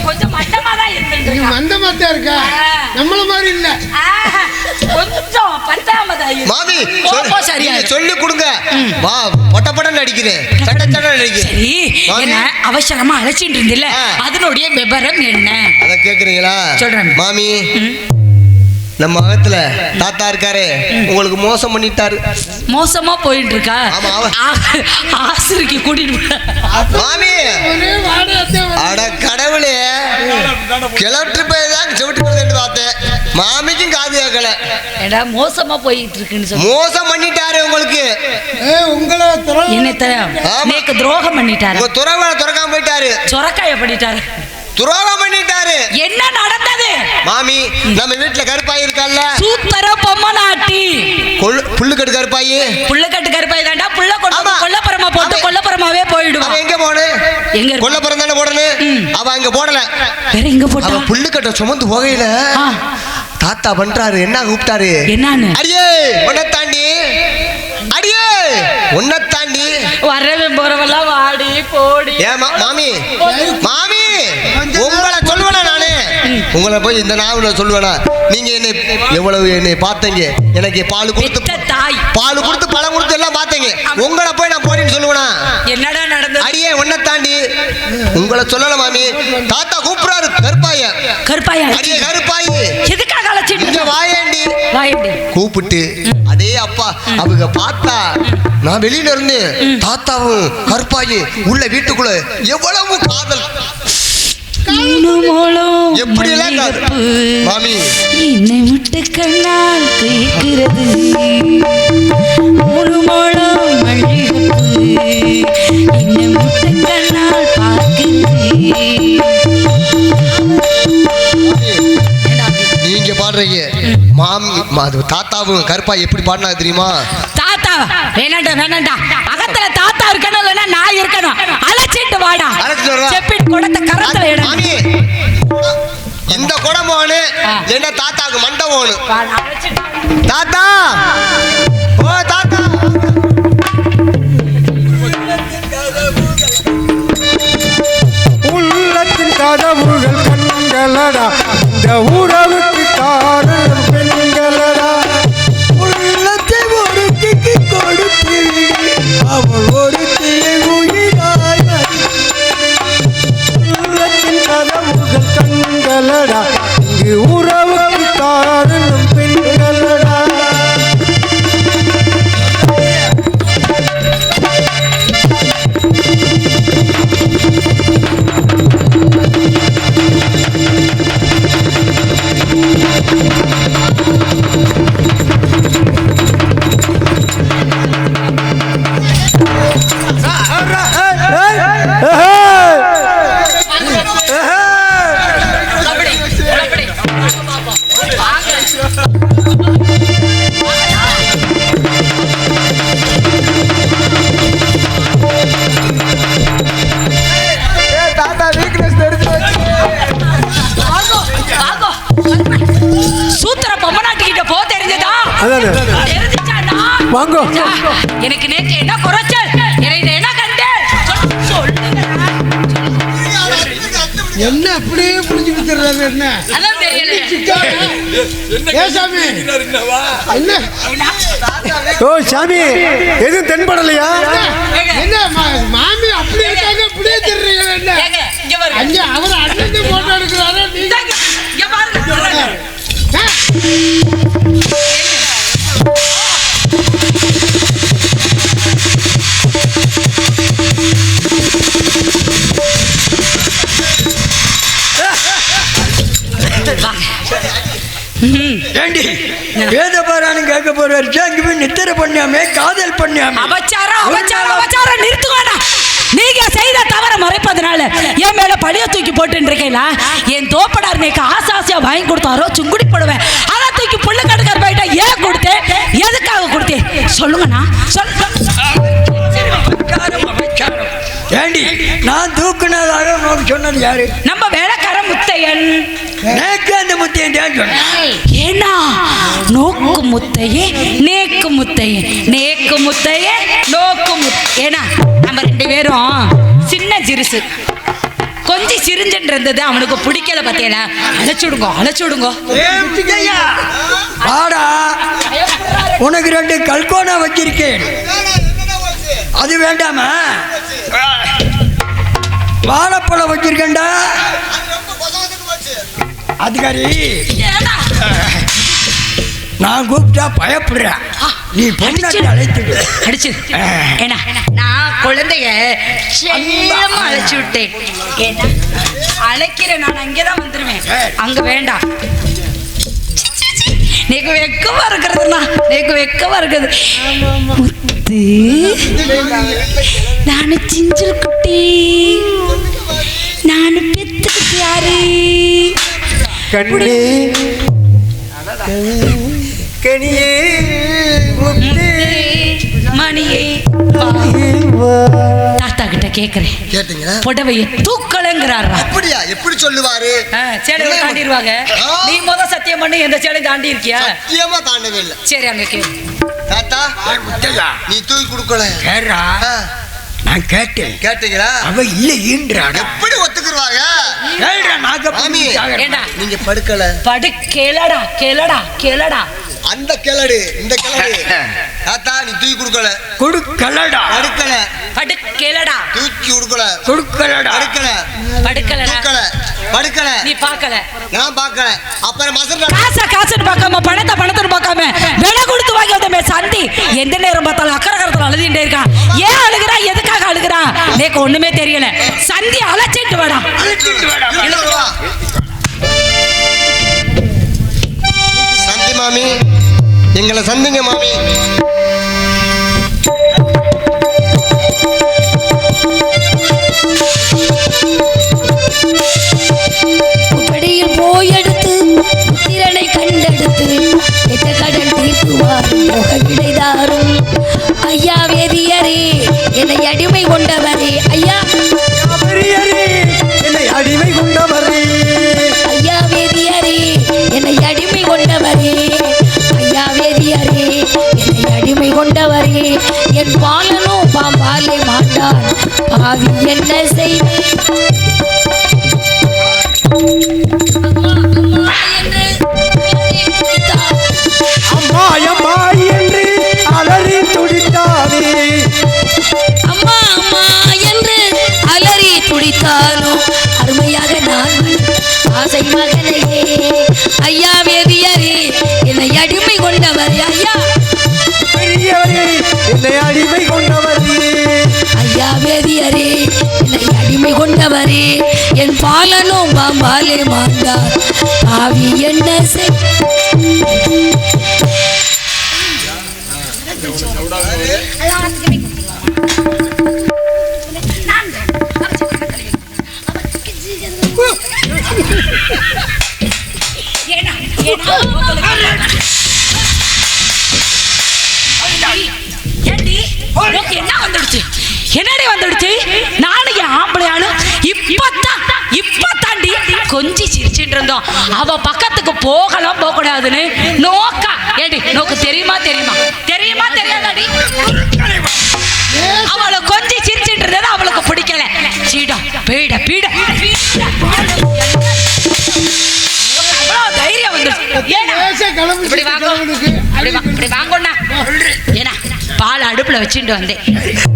கொஞ்சம் மட்டமா தான் இருந்துட்டு நீ மந்தமா தான் இருக்கா, நம்மள மாதிரி இல்ல. கொஞ்சம் பத்தாமதா மாமி சரியா சொல்லி கொடுங்க. வா பொட்டப்படம் நடிக்கிறேன், சட்ட சட்ட நடிக்கிறேன். சரி, என்ன அவசரமா அழைச்சிட்டு இருந்தில்ல, அதனுடைய விவரம் என்ன அத கேக்குறீங்களா? சொல்றேன் மாமி. நம்ம அகத்துல தாத்தா இருக்காரு, உங்களுக்கு மோசம் பண்ணிட்டாரு. மோசமா போயிட்டு இருக்கா? ஆமா, ஆசிரிக்கு கூட்டிட்டு மாமி. ஒரே வாடகை. அட கடவுளே, கிளட்டு போய் தான் செவிட்டு போகுதுன்னு பார்த்தேன். மாமிக்கும் காது கேட்கல. ஏடா மோசமா போயிட்டு இருக்குன்னு சொல்லி மோசம் பண்ணிட்டாரு உங்களுக்கு. உங்களை என்ன நேக்கு துரோகம் பண்ணிட்டாரு. உங்க துறவை துறக்காம போயிட்டாரு. சொரக்காய பண்ணிட்டாரு. துரோகம் பண்ணிட்டாரு. என்ன நடந்தது? மாமி நம்ம வீட்டுல கருப்பாய் இருக்கல்ல, சூத்தர பொம்மனாட்டி புல்லுக்கட்டு கருப்பாயி. புள்ளுக்கட்டு கருப்பாய் தாண்டா. புள்ள கொண்டு கொல்லப்புறமா போட்டு கொல்லப்புறமாவே போயிடுவான். எங்க போனு? எங்க கொல்லப்புறம் தானே போடணும். அவ அங்க போடல, வேற எங்க போட்டா? புல்லுக்கட்ட சுமந்து போகையில தாத்தா பண்றாரு, என்ன கூப்பிட்டாரு? என்னன்னு? அடியே உன்னை தாண்டி, அடியே உன்னை தாண்டி வரவன் போறவெல்லாம் வாடி போடி. ஏமா மாமி, மாமி உங்களை சொல்லுவேனா நானு? உங்களை போய் இந்த நாவல சொல்லுவேனா? நீங்க என்னை எவ்வளவு என்னை பார்த்தீங்க, எனக்கு பால் கொடுத்து தாய் பால் கொடுத்து பழம் கொடுத்து எல்லாம் பார்த்தீங்க. உங்களை போய் நான் போறேன்னு சொல்லுவேனா? என்னடா நடந்தது? அடியே உன்னை தாண்டி உங்களை சொல்லல மாமி. தாத்தா கூப்பிடுறாரு கருப்பாய. கருப்பாயா? அடியே கருப்பாயி, எதுக்காக அழைச்சிட்டு இங்க வாயேண்டி வாயேண்டி கூப்பிட்டு. அதே அப்பா அவங்க பார்த்தா நான் வெளியில இருந்து தாத்தாவும் கருப்பாயி உள்ள வீட்டுக்குள்ள எவ்வளவு காதல். எப்படி எல்லாம் மாமி என்னை விட்டு கண்ணால் கேட்கிறது. மூணு மோளம் மல்லிகைப்பூ என்னை விட்டு கண்ணால் பார்க்கிறது. நீங்க பாடுறீங்க மாமி, தாத்தாவும் கருப்பா எப்படி பாடினா தெரியுமா? தாத்தா வேணாண்டா வேணாண்டா, அகத்துல தாத்தா இருக்கணும், இல்லைன்னா நான் இருக்கணும். அழைச்சிட்டு வாடா. செப்பிட்டு குடத்தை கரத்துல எடு. இந்த குடம் போனு, என்ன தாத்தாவுக்கு மண்டை போனு. தாத்தா ஓ தாத்தா. உள்ளத்தின் கதவுகள் கண்களடா, இந்த உறவுக்கு காரணம் பெண்களடா. உள்ளத்தை ஒருத்திக்கு கொடுத்து அவள் ஒருத்தியை உயிராய். உள்ளத்தின் கதவுகள் கண்களடா, இங்கு உறவுக்கு காரணம் பெண்களடா. அப்போ தெரிஞ்சதா? அதானே. தெரிஞ்சுச்சாண்ணா? வாங்கோ. எனக்கு நேற்று என்ன குறைச்சல், எனக்கு என்ன கண்டேன் சொல்லுங்க. என்ன அப்படியே புரிஞ்சுட்டு தர்றாரு என்ன அதான் தெரியல. ஏசாமி என்ன ஓ சாமி எதுவும் தென்படலையா? என்ன மாமி அப்படி இருக்காங்க அப்படியே தெரியுங்க என்ன ஏங்க, இங்க பாருங்க. அங்க அவர் அண்ணன் போட்டோ எடுக்கிறாரா நீங்க இந்தாங்க, இங்க பாருங்க. ஏண்டி வேத பாராயணம் கேட்க போறாரு, அங்க போய் நித்திர பண்ணாமே காதல் பண்ணாமே அபச்சாரம் நிறுத்துவானா? நீங்க செய்த தவற மறைப்பதனால என் மேல பழிய தூக்கி போட்டு இருக்கீங்களா? என் தோப்படார் நீக்கு ஆசாசியா வாங்கி கொடுத்தாரோ சுங்குடி போடுவேன், அதை தூக்கி புல்லு கட்டுக்கார போயிட்டா ஏன் கொடுத்தேன், எதுக்காக கொடுத்தேன் சொல்லுங்கண்ணா. ஏண்டி நான் தூக்குனதாக உனக்கு சொன்னது யாரு? நம்ம வேலைக்கார முத்தையன். நேக்கு அந்த முத்தையன் தான் சொன்னேன். ஏன்னா நோக்கு முத்தையே நேக்கு முத்தையே, நேக்கு முத்தையே நோக்கு ஏன்னா நம்ம ரெண்டு பேரும் சின்ன சிறுசு, கொஞ்சம் சிரிஞ்சுட்டு இருந்தது அவனுக்கு பிடிக்கல. பத்தியல அழைச்சுடுங்க. வாடா, உனக்கு 2 கல்கோனா வச்சிருக்கேன், அது வேண்டாமா? வாழைப்பழம் வச்சிருக்கேன்டா. அதுக்காரி நான் கூப்பிட்டா பயப்படுறேன், நீ பொண்ணு அடிச்சு. ஏன்னா நான் குழந்தைய செல்லமா அழைச்சு விட்டேன். ஏன்னா அழைக்கிறேன், நான் அங்கேதான் வந்துருவேன், அங்க வேண்டாம். நீக்கு வெக்கமா இருக்கிறதுண்ணா, நீக்கு வெக்கமா இருக்குது. முத்து நானு சிஞ்சல் குட்டி, நானு பெத்துக்கிட்டு யாரு கண்ணே கனியே மணியே தாத்தா கிட்ட கேக்குறேன், கேட்டீங்களா? புடவைய தூக்கலங்கிறாரா? அப்படியா? எப்படி சொல்லுவாரு? சேலை தாண்டிடுவாங்க. நீ சத்தியம் பண்ணி எந்த சேலை தாண்டி இருக்கியா? சத்தியமா தாண்டவே இல்லை. சரி அங்க கேளு. தாத்தா நீ தூக்கி கொடுக்கல. கேட்றா, நான் கேட்டேன். கேட்டீங்களா? அவ இல்ல ஈன்றாடா. எப்படி ஒத்துக்குருவாங்க? கேள்றா, நாக்க மாமி, ஏண்டா நீங்க படுக்கல. படு கேளடா கேளடா கேளடா. அந்த கிளடு இந்த கிளடு. தாத்தா நீ தூக்கி கொடுக்கல. கொடுக்கலடா. படுக்கல. படு கேளடா. தூக்கி கொடுக்கல. கொடுக்கலடா. படுக்கல. படுக்கலடா. தூக்கல. படுக்கல. நீ பார்க்கல. நான் பார்க்கல. அப்புறம் மசர் காசுன்னு பார்க்காம பணத்தை பார்க்காம விலை கொடுத்து வாங்கி வந்தமே சந்தி. எந்த நேரம் பார்த்தாலும் அக்கறை அழுதுட்டே இருக்கான். ஏன் அழுகிறா, எதுக்காக அழுகிறா எனக்கு ஒண்ணுமே தெரியல. சந்தி அழைச்சிட்டு வாடா. சந்தி மாமி, எங்களை சந்திங்க மாமி. படியில் போய் எடுத்து திறனை கண்டெடுத்து எட்ட கடன் தீர்த்துவார் விடைதாரும். ஐயா வேதியரே என்னை அடிமை கொண்டவரே, ஐயா என்னை அடிமை கொண்டவரே, ஐயா வேதியரே என்னை அடிமை கொண்டவரே, ஐயா வேதியரே என்னை அடிமை கொண்டவரே. என் பாலனோ பாம்பாலே மாட்டான், பாவி என்ன செய்வேன்? அம்மா அம்மா என்று அலறி துடித்தானே, அம்மா அம்மா என்று அலறி துடித்தாலும் அருமையாக நான் ஆசை மகனையே. ஐயா வேதியரே என்னை அடிமை கொண்டவரே, ஐயா பெரியவரே என்னை அடிமை கொண்டவரே, ஐயா வேதியரே என்னை அடிமை கொண்டவரே. என் பாலனும் பாம்பாலே மாண்டார், பாவி என்ன செய்? என்ன வந்துடுச்சு, என்னடி வந்துடுச்சு? நானும் என் ஆம்பளையாலும் இப்பத்தாண்டி கொஞ்சம் சிரிச்சுட்டு இருந்தோம். அவ பக்கத்துக்கு போகலாம் போக கூடாதுன்னு நோக்கா இப்படி வாங்கோ இப்படி வாங்கண்ணா. ஏன்னா பால் அடுப்புல வச்சுட்டு வந்தேன்,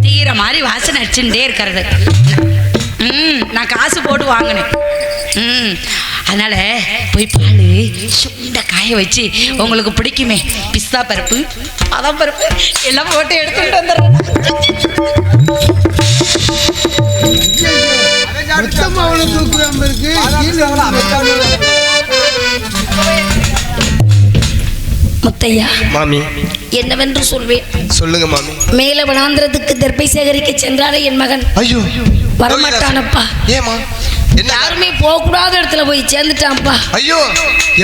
தீர மாதிரி வாசனை அடிச்சுட்டே இருக்கிறது. நான் காசு போட்டு வாங்கினேன். அதனால போய் பால் சுண்ட காய வச்சு உங்களுக்கு பிடிக்குமே பிஸ்தா பருப்பு பதம் பருப்பு எல்லாம் போட்டு எடுத்துட்டு வந்துடுறேன். முத்தையா மாமி என்னவென்று சொல்வேன்? சொல்லுங்க மாமி. மேல வனாந்திரத்துக்கு தர்பை சேகரிக்க சென்றாரே என் மகன். ஐயோ வரமாட்டானப்பா. ஏமா யாருமே போக கூடாத இடத்துல போய் சேர்ந்துட்டான்ப்பா. ஐயோ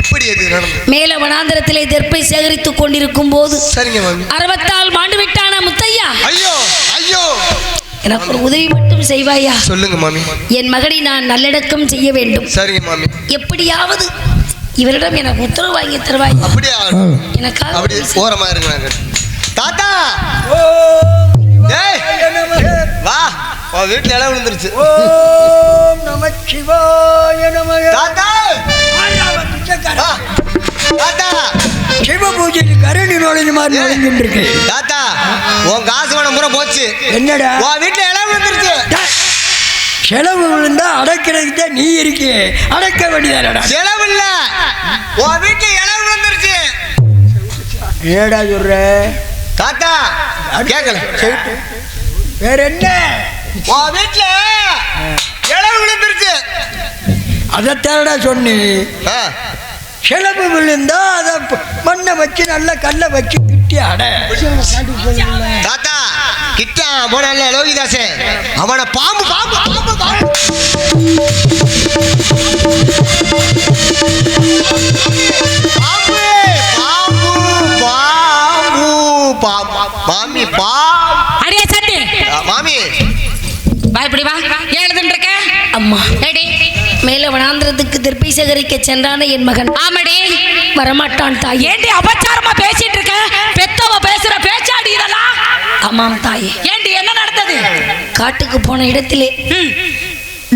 எப்படி அது நடந்தது? மேல வனாந்திரத்திலே தர்பை சேகரித்துக் கொண்டிருக்கும் போது சரிங்க மாமி. அரவத்தால் மாண்டு விட்டானா முத்தையா. ஐயோ ஐயோ எனக்கு ஒரு உதவி மட்டும் செய்வாயா? சொல்லுங்க மாமி. என் மகனை நான் நல்லடக்கம் செய்ய வேண்டும். சரிங்க மாமி. எப்படியாவது இவரிடம் எனக்கு உத்தரவு வாங்கி தருவாய். அப்படியே எனக்காக அப்படியே ஓரமா இருங்க தாத்தா. ஏய் வா, உன் வீட்டுல இடம் விழுந்துருச்சு. ஓம் நம சிவாய நமக. தாத்தா வா. தாத்தா சிவ பூஜைக்கு கரணி நுழைஞ்ச மாதிரி நுழைஞ்சுட்டு இருக்கு. தாத்தா உன் காசு பணம் பூரா போச்சு. என்னடா உன் வீட்டுல இடம் விழுந்துருச்சு. செலவு விழுந்தா அடைக்கிறதுக்கு தான் நீ இருக்கே, அடைக்க வேண்டியதானடா. செலவு இல்ல, உன் வீட்டுல இடம் விழுந்துருச்சு. ஏடா சொல்ற தாத்தா கேட்கல. வேற என்ன? உன் வீட்டுல இடம் விழுந்துருச்சு. அதை தேடா சொன்னி. ஆ, செலவு விழுந்தா அதை மண்ணை வச்சு நல்ல கல்லை வச்சு கிட்டி அட. தாத்தா கிட்ட போனல்ல லோகிதாசே, அவனை பாம்பு பாம்பு பாம்பு பாம்பு மாமி அடியே சட்டி மாமி வா, இப்படி வா. ஏன் எழுதுன்னு இருக்க? அம்மா ஏடி மேல வனாந்திரத்துக்கு தர்பை சேகரிக்க சென்றான என் மகன் ஆமாடி வரமாட்டான் தாயே. ஏண்டி அபச்சாரமா பேசிட்டு இருக்க? பெத்தவ பேசுற பேச்சாடி இதெல்லாம்? ஆமாம் தாயே. ஏண்டி என்ன நடந்தது? காட்டுக்கு போன இடத்திலே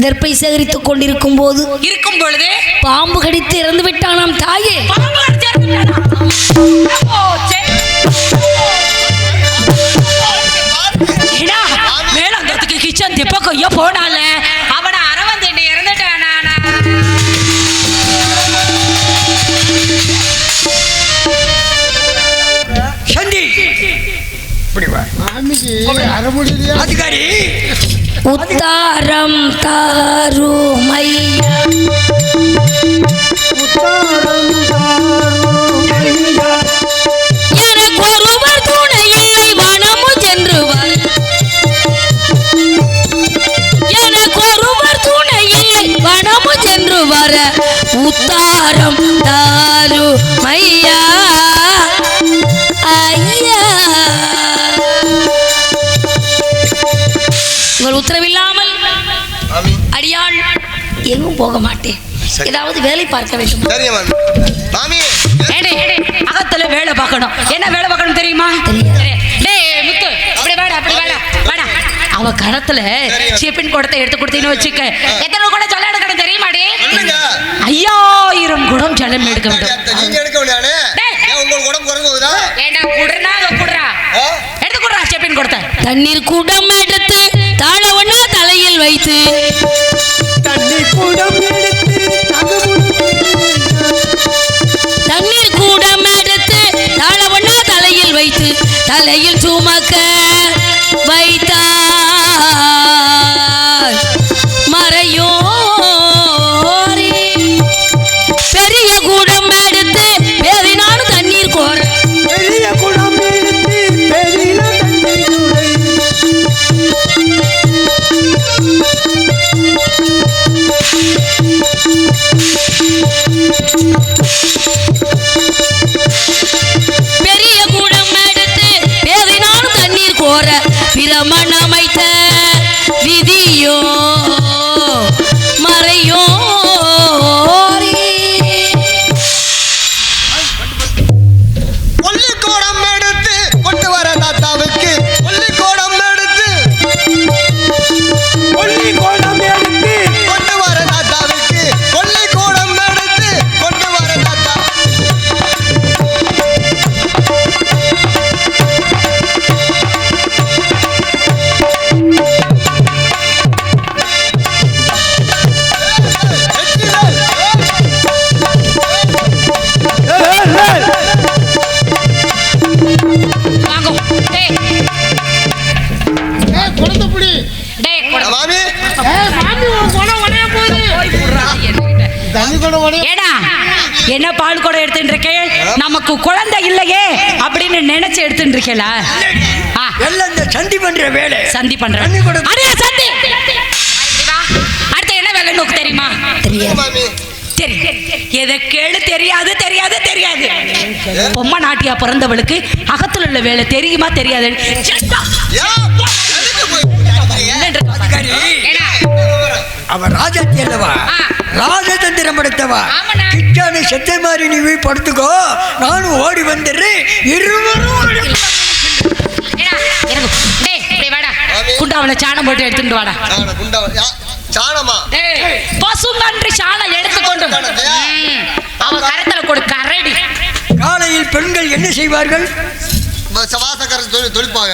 தர்பை சேகரித்துக் கொண்டிருக்கும் போது இருக்கும் பொழுது பாம்பு கடித்து இறந்து விட்டானாம் தாயே. பாம்பு கடிச்சு இறந்துட்டானா? ஓ, சரி. ஏடா, மேலங்கத்துக்கு கிச்சன் திப்ப கொய்ய போனால அவனை அரவந்தேண்டி இறந்துட்டானா? சந்தி இப்படி வா. அதிகாரி உத்தாரம் தாருமையா. எனக்கு ஒருவர் துணை இல்லை வனமும் சென்று வர. எனக்கு ஒருவர் துணை இல்லை வனமும் சென்று வர. உத்தாரம் தாருமையா ஐயா. உங்கள் உத்தரவில்லாமல் அடியாள் எங்கும் போக மாட்டேன். ஏதாவது வேலை பார்க்க வேண்டும். சரிங்க மாமி. மாமி ஏடே, அகத்துல வேலை பார்க்கணும். என்ன வேலை பார்க்கணும் தெரியுமா? டேய் முத்து, அப்படி வாடா, அப்படி வாடா, வாடா. அவ கணத்துல சீப்பின் குடத்தை எடுத்து கொடுத்தீங்கன்னு வச்சுக்க, எத்தனை குடம் ஜலம் எடுக்கணும் தெரியுமாடி? 5000 குடம் ஜலம் எடுக்க வேண்டும். நீங்க எடுக்க வேண்டியானே. உங்களுக்கு உடம்பு குறைஞ்சு போகுதா? ஏண்டா குடுறா குடுறா, எடுத்து குடுறா சீப்பின் குடத்தை. தண்ணீர் குடம் எடுத்து தாழவனா தலையில் வைத்து. தண்ணி கூடம் எடுத்து தண்ணீர் கூடம் எடுத்து தாழவனா தலையில் வைத்து தலையில் சுமக்க வைத்தார் மறையோரே. பெரிய கூடம் எடுத்து பேரினாலும் தண்ணீர் கோர. பெரிய குடம் எடுத்து பெரிய தண்ணீர் குடை. பெரிய கூடம் எடுத்து பேரினாலும் தண்ணீர் கோர. பிரமண அமைத்த விதியோ மறையோரே. கொல்லிக்கோடம் எடுத்து கொண்டு வர தாத்தாவுக்கு. கொல்லிக்கோடம் எடுத்து கொல்லி கோடம் எடுத்து கொண்டு வர தாத்தாவுக்கு. கொல்லிக்கோடம் எடுத்து கொண்டு வர தாத்தா. ஏடா என்ன பால் கூட எடுத்துட்டு இருக்கேன், நமக்கு குழந்தை இல்லையே அப்படின்னு நினைச்சு எடுத்துட்டு இருக்கேல. எல்லாம் இந்த சந்தி பண்ற வேலை. சந்தி பண்றேன். அடே சந்தி. அடுத்து என்ன வேலை நோக்கு தெரியுமா? மாமி சரி, எதை கேளு. தெரியாது தெரியாது தெரியாது. பொம்மை நாட்டியா பிறந்தவளுக்கு அகத்துல உள்ள வேலை தெரியுமா தெரியாது? அவன் ராஜாத்தி அல்லவா, ராஜதந்திரம் படைத்தவா. கிச்சானு செத்த மாதிரி நீ போய் படுத்துக்கோ, நானும் ஓடி வந்துடுறேன். இருவரும் குண்டாவில சாணம் போட்டு எடுத்துட்டு வாடா. சாணமா? பசுங்கன்று சாணம் எடுத்துக்கொண்டு அவன் கரத்துல கொடு கரடி. காலையில் பெண்கள் என்ன செய்வார்கள்? தொழிப்பாங்க.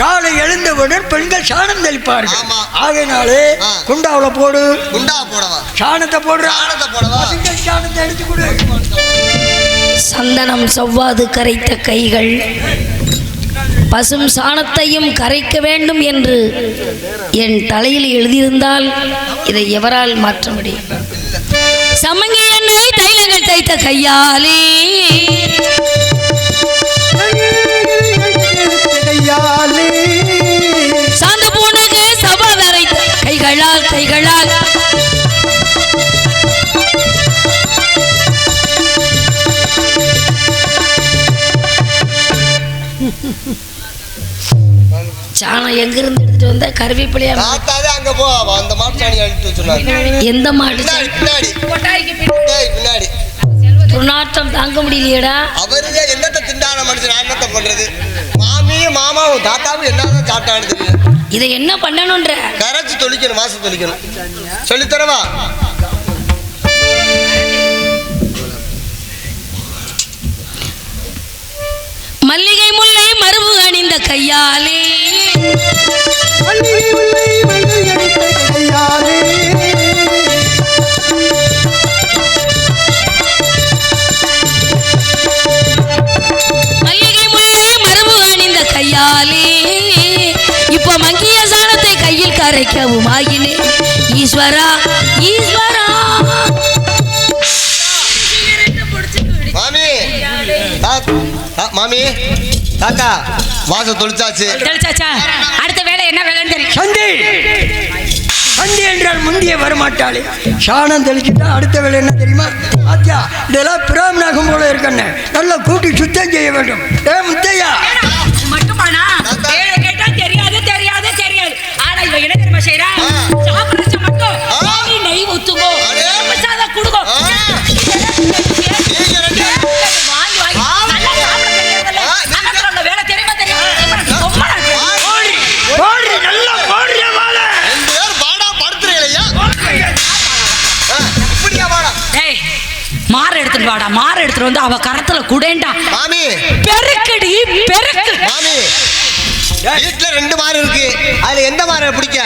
காலை எழுந்தவுடன் பெண்கள் சாணம் தெளிப்பார்கள். ஆமா. ஆகையினாலே குண்டாவில போடு. குண்டா போடவா? சாணத்தை போடுற. சாணத்தை போடவா? சாணத்தை எடுத்து கொடு. சந்தனம் செவ்வாது கரைத்த கைகள் பசும் சாணத்தையும் கரைக்க வேண்டும் என்று என் தலையில் எழுதியிருந்தால் இதை எவரால் மாற்ற முடியும்? சமங்கி எண்ணெய் தைலங்கள் தைத்த கையாலே சாந்த பூனுக்கு சபாதரை கைகளால் கைகளால் சாணம் எங்கிருந்து எடுத்துட்டு வந்த கருவேப்பிலையா? அங்க போ, அந்த மாட்டு சாணி எடுத்து சொன்னாங்க. எந்த மாட்டு பின்னாடி பின்னாடி துர்நாற்றம் தாங்க முடியலையடா. அவருங்க என்னத்தை திண்டான மனுஷன், நான் என்னத்தை பண்றது? மாமியும் மாமாவும் தாத்தாவும் என்னதான் சாப்பிட்டான்னு தெரியும். இதை என்ன பண்ணணும்ன்ற? கரைச்சி தொளிக்கணும், மாசம் தொளிக்கணும். சொல்லித்தரவா? மல்லிகை முல்லை மருவு அணிந்த கையாலே மல்லிகை முல்லை மருவு அணிந்த கையாலே இப்ப மங்கிய சாணத்தை கையில் கரைக்கவும் ஆகினே. ஈஸ்வரா ஈஸ்வரா. மாமி மாமி தாத்தா வாசம் தொளிச்சாச்சு. தெளிச்சாச்சா? அடுத்த வேலை என்ன வேலைன்னு தெரியும்? சந்தி சந்தி என்றால் முந்திய வரமாட்டாளே. சாணம் தெளிச்சுட்டா அடுத்த வேலை என்ன தெரியுமா? ஆத்தியா, இதெல்லாம் பிராமணாகும் போல இருக்கண்ணே, நல்லா கூட்டி சுத்தம் செய்ய வேண்டும். முத்தையா மட்டுமானா வேலை கேட்டா தெரியாது தெரியாது தெரியாது. ஆனா இவ என்ன தெரியுமா செய்யறா? சாப்பிடுறச்ச மட்டும் மாமி நெய் ஊத்துங்கோ, பிரசாதம் கொடுங்கோ. மாற எடுத்துட்டு வாடா, மாற எடுத்துட்டு வந்து அவ கரத்துல குடேண்டா. மாமி பெருக்குடி பெருக்கு. மாமி வீட்டுல 2 மாறு இருக்கு, அதுல எந்த மாறை பிடிக்க,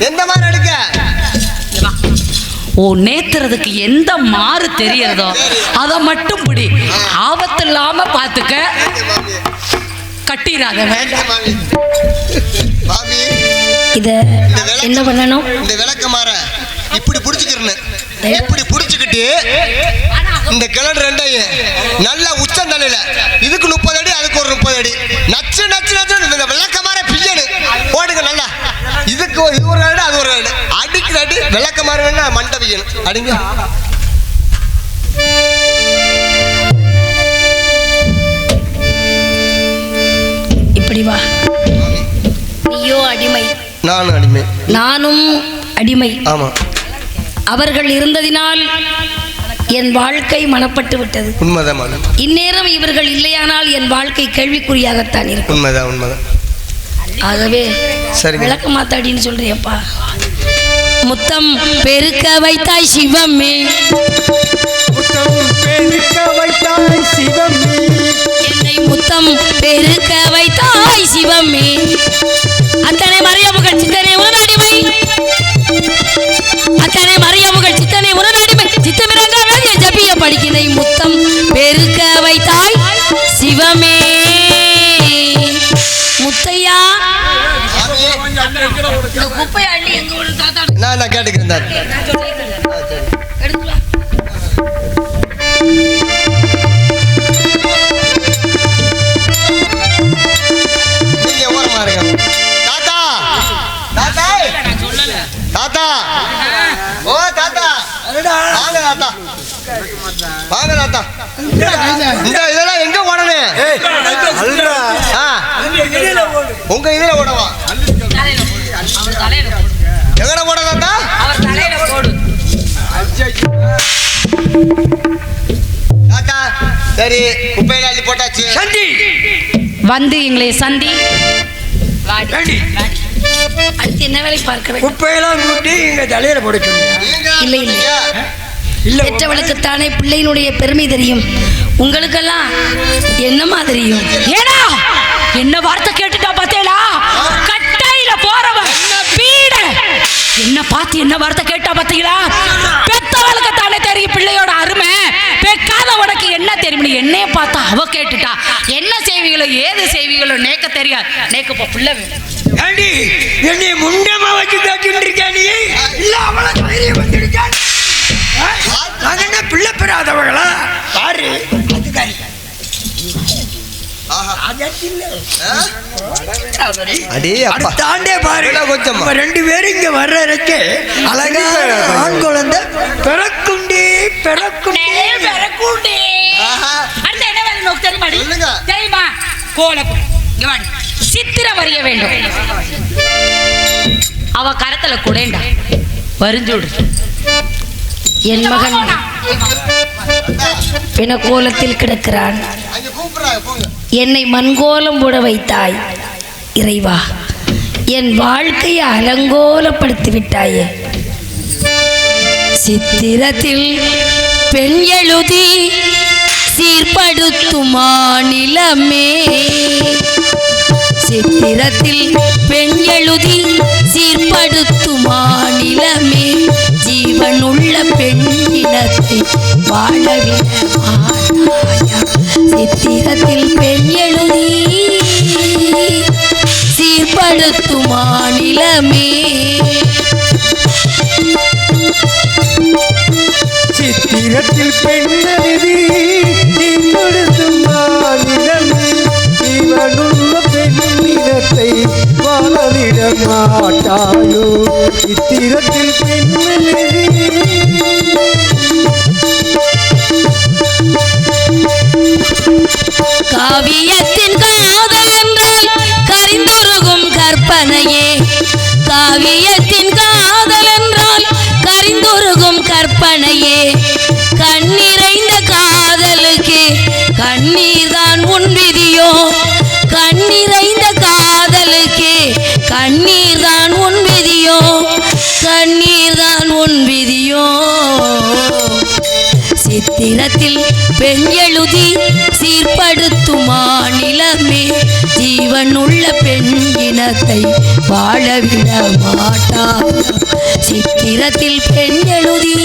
எந்த மாறை எடுக்க? ஓ, நேத்துறதுக்கு எந்த மாறு தெரியறதோ அத மட்டும் பிடி. ஆபத்து இல்லாம பாத்துக்க, கட்டிராத. வேண்டாம் மாமி, இத என்ன பண்ணணும்? இந்த விளக்க மாற இப்படி புடிச்சுக்கிறேன். இப்படி புடிச்சுக்கிட்டு இந்த கிணறு 2ஐயும் நல்லா உச்சந்தலையில இதுக்கு 30 அடி, அதுக்கு ஒரு 30 அடி நச்சு நச்சு நச்சு இந்த விளக்க மாற பிய்யனு போடுங்க. நல்லா இதுக்கு இது ஒரு அடி, அது ஒரு அடி, அடிக்கிற அடி விளக்க மாற வேணா மண்டை பிய்யணும். அடிங்க. இப்படி வா. நீயோ அடிமை, நானும் அடிமை. நானும் அடிமை. ஆமா, அவர்கள் இருந்ததினால் என் வாழ்க்கை மனப்பட்டு விட்டது. உண்மைதான். இந்நேரம் இவர்கள் இல்லையானால் என் வாழ்க்கை கேள்விக்குறியாகத்தான் இருக்கும். உண்மைதான் உண்மைதான். ஆகவே சரி, விளக்க மாத்தாடின்னு சொல்றியப்பா. முத்தம் பெருக்க வைத்தாய் சிவமே, என்னை முத்தம் பெருக்க வைத்தாய் சிவமே. அத்தனை மறையமுகள் சித்தனை உனதடிமை, அத்தனை மறையமுகள் சித்தனை உனதடிமை. சித்தமிரங்க வேண்டிய ஜபிய படிக்கினை முத்தம் பெருக்க வைத்தாய் சிவமே. முத்தையா, குப்பை அள்ளி எங்க தாத்தா நான் கேட்டுக்கிறேன். எடுத்து வாங்க தாத்தா. இந்த இதெல்லாம் எங்க ஓடணும்? உங்க இதுல ஓடவா? எங்கட ஓட தாத்தா? தாத்தா சரி, குப்பையில அள்ளி போட்டாச்சு. சந்தி வந்து எங்களை சந்தி. அடுத்து என்ன வேலை பார்க்க வேண்டும்? குப்பையெல்லாம் கூட்டி எங்க தலையில போட சொல்லுங்க. இல்லை இல்லை, பெற்றவளுக்குத்தானே பிள்ளையினுடைய பெருமை தெரியும். உங்களுக்கெல்லாம் என்னமா தெரியும்? ஏடா என்ன வார்த்தை கேட்டுட்டா பார்த்தேடா? கட்டையில போறவன் பீட என்ன பார்த்து என்ன வார்த்தை கேட்டா பார்த்தீங்களா? பெத்தவளுக்கு தானே தெரியும் பிள்ளையோட அருமை. பெக்காத உனக்கு என்ன தெரியும்? என்னைய பார்த்தா அவ கேட்டுட்டா. என்ன செய்வீங்களோ ஏது செய்வீங்களோ நேக்க தெரியாது. நேக்கு இப்போ பிள்ளை வேணும். ஏண்டி என்னை முண்டமா வச்சு கேட்டுட்டு இருக்கேன் நீ? இல்ல அவளை தைரியம் வந்துருக்கான். நாங்க என்ன பிள்ளை பெறாதவங்களா? பாரு அதுக்காரி தாண்டே பாரு. நம்ம 2 பேரும் இங்க வர்றதுக்கு அழகான ஆண் குழந்தை பிறக்குண்டே பிறக்குண்டே பிறக்குண்டே. அடுத்து என்ன வேணும் நோக்கு தெரியுமா? தெரியுமா? கோலம் சித்திர வரைய வேண்டும். அவ கரத்துல குடேண்டா வரிஞ்சோடு. என் மகன் பிண கோலத்தில் கிடக்கிறான். என்னை மண்கோலம் போட வைத்தாய் இறைவா. என் வாழ்க்கையை அலங்கோலப்படுத்தி விட்டாயே. சித்திரத்தில் பெண் எழுதி சீர்படுத்தும் மாநிலமே. சித்திரத்தில் பெண் எழுதி சீர்படுத்தும் மாநிலமே. ஜீவனுள்ள பெண் இனத்தை வாழவிட மாட்டாயா. சித்திரத்தில் பெண் எழுதி சீர்படுத்தும் மாநிலமே. சித்திரத்தில் பெண்ணெழுதி கொடுத்தும் மாநிலமே. இவனுள்ள பெண்ணினத்தை வாழவிட மாட்டாயோ. சித்திரத்தில் பெண்ணெழுதி காவியத்தின் காதல் என்றால் கரிந்துருகும் கற்பனையே. காவியத்தின் காதல் என்றால் கரிந்துருகும் கற்பனையே. கண்ணிறைந்த காதலுக்கு கண்ணீர் தான் உன் விதியோ. கண்ணிறைந்த காதலுக்கு கண்ணீர் தான் உன் விதியோ. கண்ணீர் தான் உன் விதியோ. சித்திரத்தில் பெண் எழுதி சீர்படுத்தும் மாநிலமே. ஜீவனுள்ள பெண் இனத்தை வாழவிட மாட்டா. சித்திரத்தில் பெண் எழுதி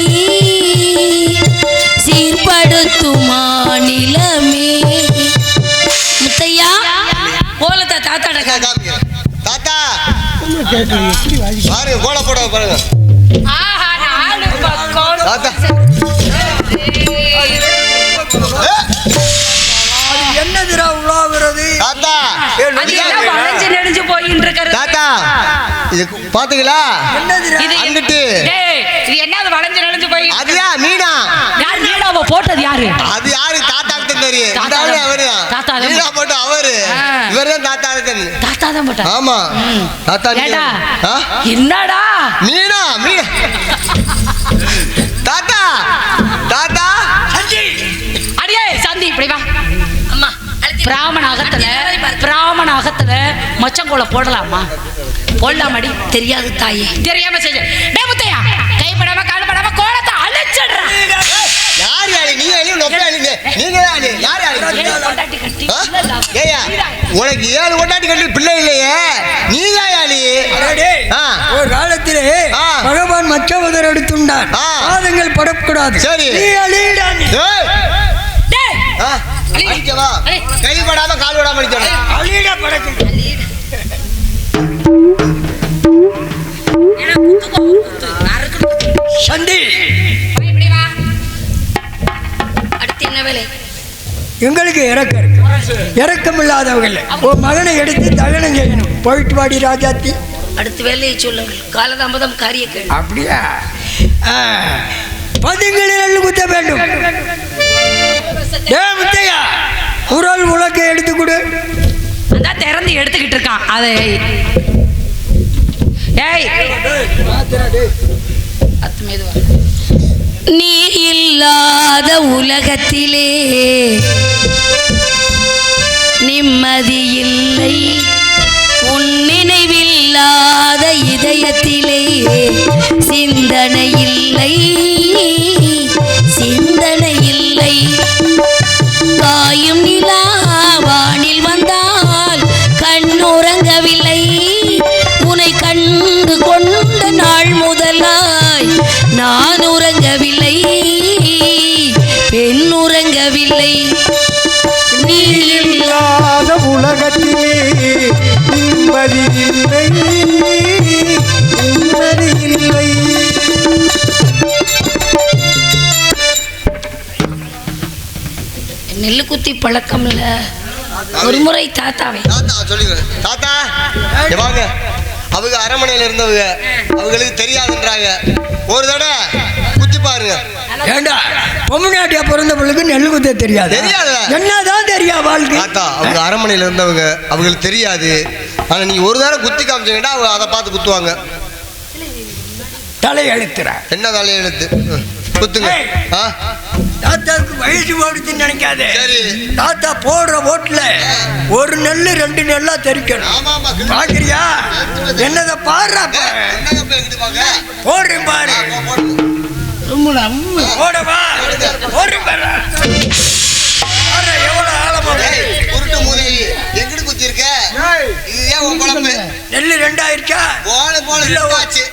சீர்படுத்தும் மாநிலமே. முத்தையா கோலத்தை தாத்தாட தாத்தா பாருங்க, கோல போட பாருங்க தாத்தா. என்னதுரா உலாவுறது? தாத்தா வளைஞ்சு நெடுஞ்சு போயின்னு இருக்கிறது. தாத்தா இது பாத்தீங்களா? இது அங்கிட்டு இது என்னது வளைஞ்சு நெடுஞ்சு போய்? அதுயா மீனா. யார் மீனாவை போட்டது யாரு? அது யாரு? தாத்தாக்கு தெரியும். தாத்தா அவரு தாத்தா மீனா போட்டு அவரு இவர்தான் தாத்தா இருக்கு. தாத்தா தான் போட்டா. ஆமா தாத்தா. என்னடா மீனா மீனா தாத்தா தாத்தா அடியே சந்தி இப்படி வா. அம்மா பிராமணாகத்துல மச்சங்கோல போடலாமா? போடலாமாடி? தெரியாது தாயே. தெரியாம செஞ்ச முத்தையா கைப்படாம கால்படாம கோலத்தை அழிச்சிடுறா. யார் யாரு? நீ அழி நொப்பே அழிங்க. நீங்க யாரு? யார் யாரு? ஏயா உனக்கு 7 கொண்டாட்டி கட்டி பிள்ளை இல்லையே, நீ தான் யாரு? ஒரு காலத்திலே பகவான் மச்சவதர் எடுத்துண்டான். பாதங்கள் படக்கூடாது. சரி நீ அழிடான். கைப்படாம கால் விடாம அழிட படக்கு. சந்தி அடுத்து என்ன வேலை? எங்களுக்கு இறக்கம் இல்லாதவர்கள் உன் மகனை எடுத்து தகனம் செய்யணும். போயிட்டு வாடி ராஜாத்தி. அடுத்த வேலையை சொல்லுங்கள். காலதாமதம் காரிய கேள்வி. அப்படியா? 10 குத்த வேண்டும். முத்தையா உரல் உலக்கை எடுத்து கொடு. அதான் திறந்து எடுத்துக்கிட்டு இருக்கான் அதை. ஏய் நீ இல்லாத உலகத்திலே நிம்மதி இல்லை, உன் நினைவில்லாத இதயத்திலே சிந்தனை இல்லை, சிந்தனை இல்லை. காயும் நிலா வானில் வந்தால் கண்ணுறங்கவில்லை, உன்னை கண்டு கொண்ட நாள் முதலாய் நான் உறங்கவில்லை, பெண் உறங்கவில்லை. நீ இல்லாத உலகத்திலே நிம்மதி இல்லை, நிம்மதி இல்லை. நெல்லு குத்தி பழக்கம் இல்ல. ஒரு முறை தாத்தாவை தாத்தா சொல்லிக்கிறேன். தாத்தா இங்க வாங்க. அவங்க அரண்மனையில இருந்தவங்க, அவங்களுக்கு தெரியாதுன்றாங்க. ஒரு தடவை குத்தி பாருங்க. ஏண்டா பொம்மநாட்டியா பிறந்த பிள்ளைக்கு நெல் குத்த தெரியாது? தெரியாது. என்னதான் தெரியா வாழ்க்கை? தாத்தா அவங்க அரண்மனையில இருந்தவங்க, அவங்களுக்கு தெரியாது. ஆனா நீங்க ஒரு தடவை குத்தி காமிச்சீங்கன்னா அவங்க அதை பார்த்து குத்துவாங்க. தலை எழுத்துற என்ன தலையெழுத்து? குத்துங்க. ஆ தாத்தாவுக்கு வயசு போடுச்சுன்னு நினைக்காதே. சரி. தாத்தா போடுற ஓட்டுல ஒரு நெல்லு 2 நெல்லா தெரிக்கணும். ஆமா ஆமா. பாக்குறியா? என்னத பாடுறாப்ப என்னங்க எங்கிட்டு பாக்க? போடுறேன் பாரு. போடவா போடுறேன் பாரு. எவ்வளவு ஆழமா உருட்டு மூதி எங்கிட்டு குத்தி இருக்க? இது ஏன் உன் குழம்பு? நெல்லு 2 ஆயிருச்சா? போல ஆச்சு.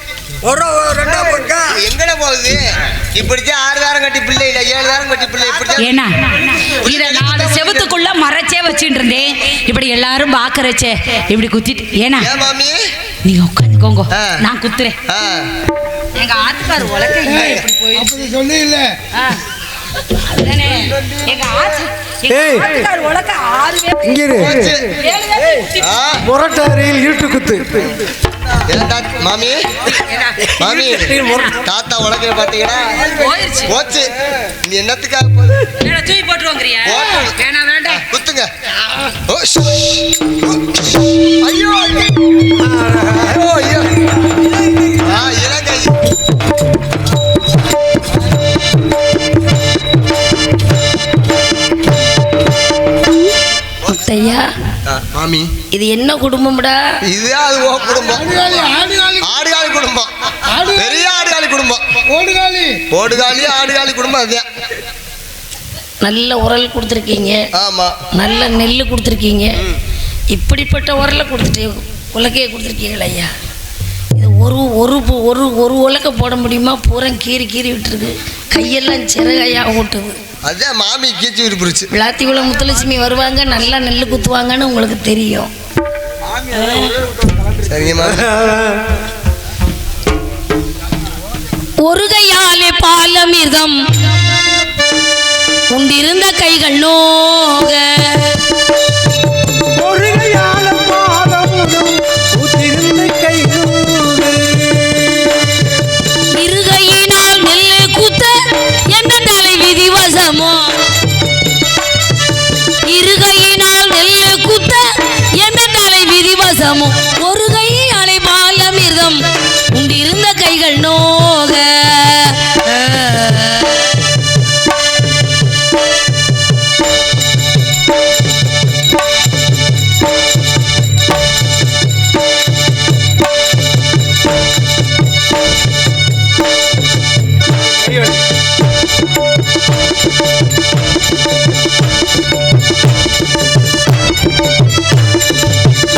ஒரு 2 போட்டா எங்கட போகுது? இப்படித்தான் 6 தாரம் கட்டி பிள்ளை இல்ல 7 தாரம் கட்டி பிள்ளை. இப்படித்தான் ஏன்னா இதை 4 செவத்துக்குள்ள மறைச்சே வச்சுட்டு இருந்தேன். இப்படி எல்லாரும் பாக்குறச்சே இப்படி குத்திட்டு. ஏன்னா ஏன் மாமி? நீங்க உட்காந்துக்கோங்க, ஆ. நான் குத்துறேன். எங்க ஆத்துக்கார் உலக அப்படி சொல்லி இல்ல எங்க ஆத்துக்கார் உலக 6 இங்க இரு. முரட்டாரியில் இருட்டு குத்து. மாமி மாமி தாத்தா உலக பாத்தீங்கன்னா போயிருச்சு. போச்சு. நீ என்னத்துக்காக போகுது? தூக்கி போட்டுருவோங்கிறியா? வேணாம் வேண்டாம் குத்துங்க. ஐயோ ஐயோ. இறங்க. முத்தையா, மாமி இது என்ன குடும்பம்டா? இதுதான் அது ஓ குடும்பம். ஆடுகாலி ஆடுகாலி குடும்பம். பெரிய ஆடுகாலி குடும்பம். ஓடுகாலி ஓடுகாலி ஆடுகாலி குடும்பம். அதுதான். நல்ல உரல் கொடுத்துருக்கீங்க, ஆமா. நல்ல நெல் கொடுத்துருக்கீங்க. இப்படிப்பட்ட உரலை கொடுத்துட்டு உலக்கையை கொடுத்துருக்கீங்களா ஐயா? இது ஒரு ஒரு ஒரு ஒரு உலக்கை போட முடியுமா? பூரா கீறி கீறி விட்டுருக்கு, கையெல்லாம் சிறகையா ஓட்டுது. அதுதான் மாமி கீச்சு விருப்புருச்சு. விளாத்திக்குள்ள முத்துலட்சுமி வருவாங்க, நல்லா நெல் குத்துவாங்கன்னு உங்களுக்கு தெரியும். சரிங்க மாமி. ஒரு கையாலே பாலமிர்தம் உண்டிருந்த கைகள் நோக, ஒரு கையால பாதமுதும் ஊத்திருந்த கைகளோடு. இருகையினால் நெல்லு குத்த என்ன தலை விதிவசமோ, இருகையினால் நெல்லு குத்த என்ன தலை விதிவசமோ, ஒரு கையாலே பாலமிர்தம் உண்டிருந்த கைகள் நோக.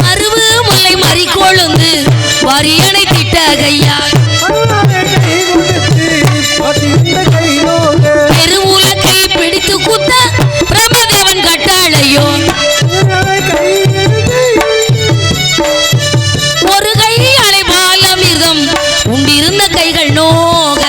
மருவு முல்லை மறிக்கொழுந்து வரியணை திட்ட கையால் அருளாலே கை கொடுத்து பாத்திருந்த கைகளோடு. பெருவுலக்கை பிடித்து குத்த பிரம்மதேவன் கட்டாளையோ, அருளாலே கை எடுத்து ஒரு கை அலைபாலமிர்தம் உண்டிருந்த கைகள் நோக.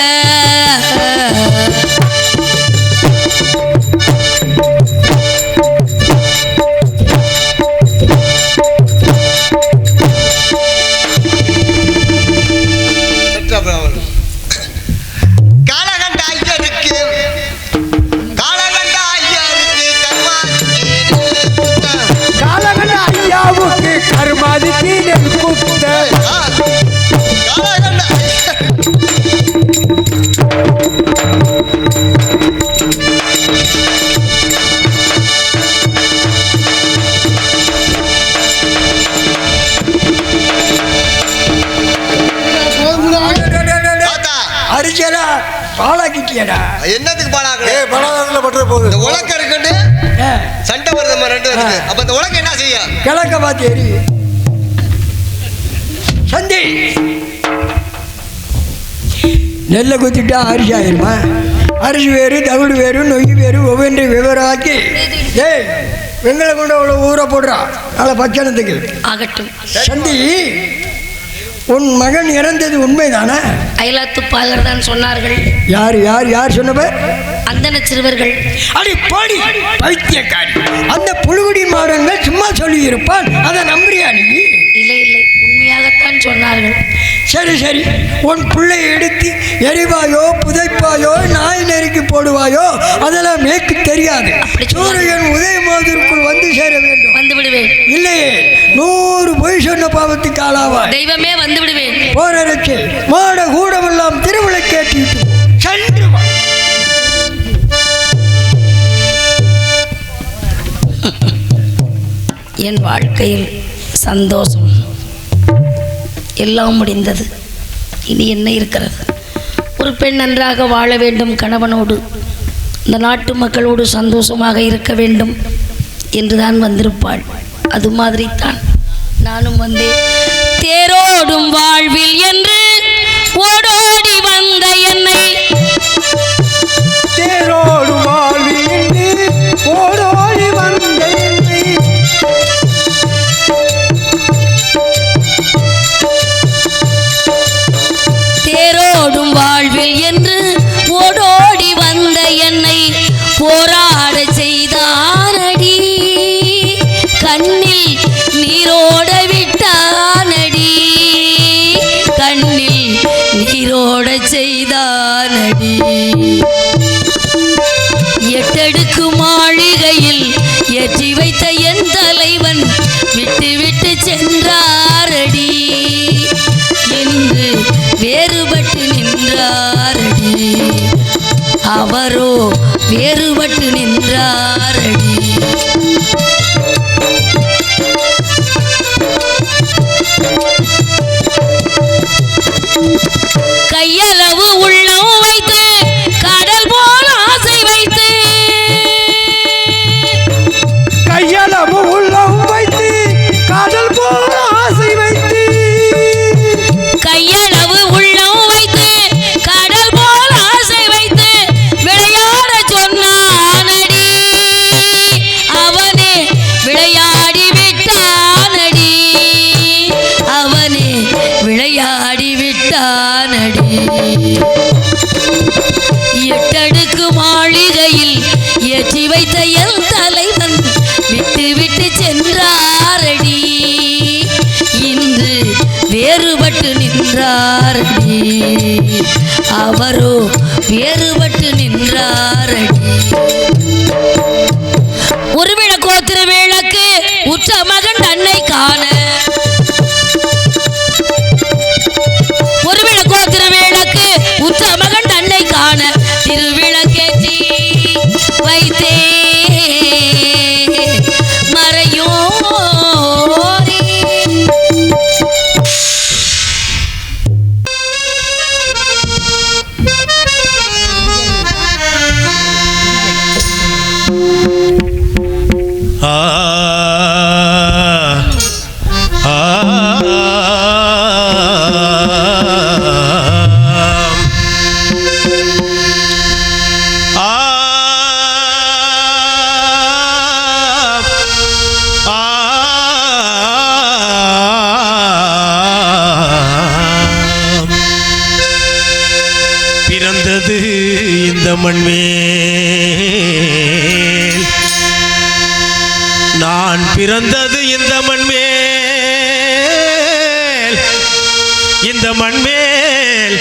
போகுது. இந்த உலக்க இருக்குன்னு ஆ, சண்டை வருது நம்ம ரெண்டு பேருக்கு. அப்ப இந்த உலக்க என்ன செய்யும்? கிழக்க பார்த்து எரி. சந்தி நெல்லை குத்திட்டா அரிசி ஆயிருமா? அரிசி வேறு, தவிடு வேறு, நொய் வேறு, ஒவ்வொன்றை விவரமாக்கி ஏய் வெங்கலை கொண்டு அவ்வளோ ஊரை போடுறா நல்ல பச்சனத்துக்கு ஆகட்டும். சந்தி, உன் மகன் இறந்தது உண்மைதானே? அயலாத்துப்பாளர் தான் சொன்னார்கள். யார் யார் யார் சொன்னவ? அந்தன சிறுவர்கள். அடி பாடி பைத்தியக்காரி, அந்த புழுகுடி மாடங்கள் சும்மா சொல்லி இருப்பான், அதை நம்புறியா நீ? இல்லை இல்லை, உண்மையாகத்தான் சொன்னார்கள். சரி சரி, உன் பிள்ளை எடுத்து எரிவாயோ புதைப்பாயோ நாய் நெருக்கி போடுவாயோ அதெல்லாம் மேற்கு தெரியாது. சூரியன் உதயமாவதற்குள் வந்து சேர வேண்டும். வந்து விடுவேன். இல்லையே 100 பொய் சொன்ன பாவத்துக்கு ஆளாவா. தெய்வமே வந்து விடுவேன். போரடிச்சு மாட கூடமெல்லாம் திருவிழை கேட்டிட்டு சென்று வா. என் வாழ்க்கையில் சந்தோஷம் எல்லாம் முடிந்தது. இனி என்ன இருக்கிறது? ஒரு பெண் நன்றாக வாழ வேண்டும், கணவனோடு இந்த நாட்டு மக்களோடு சந்தோஷமாக இருக்க வேண்டும் என்று தான் வந்திருப்பாள். அது மாதிரி தான் நானும் வந்தேன். தேரோடும் வாழ்வில் என்று ஓடோடி வந்த என்னை, தேரோடு வாழ்வின்றி ஓடோடி வந்த என்னை, தேரோடும் வாழ்வில் என்று ஓடோடி வந்த என்னை போராட செய்தானடி, கண்ணில் நீரோட விட்டானடி, கண்ணில் நீரோட செய்தானடி. எட்டடுக்கு மாளிகையில் ஏற்றி வைத்த என் தலைவன் விட்டு விட்டு சென்றாரடி, இன்று வேறுபட்டு நின்றாரடி, அவரோ வேறுபட்டு நின்றாரடி. கையளவு உள்ளம் வைத்து கடல் போல் ஆசை வைத்து, கையளவு உள்ளம் வைத்து காதல் போல ஆசை வைத்து, கையளவு உள்ளம் வைத்து கடல் போல் ஆசை வைத்து விளையாட சொன்னானடி, அவனே விளையாடி விட்டானடி, அவனே விளையாடி விட்டானடி. எட்டடுக்கு மாளிகையில் ஏற்றி வைத்த என் தலைவன் விட்டு விட்டு சென்றாரடி, இன்று வேறுபட்டு நின்றாரடி, அவரோ வேறுபட்டு நின்றாரடி. ஒரு விளக்கோ திருவிளக்கு உற்ற மகன் தன்னை காண, ஒரு விளக்கோ திருவிளக்கு உற்ற மகன் தன்னை காண திருவிளக்கேற்றி வைத்தே மறையோரே. ஆ ஆ பிறந்தது இந்த மண்மேல், நான் பிறந்தது இந்த மண்மேல், இந்த மண்மேல்,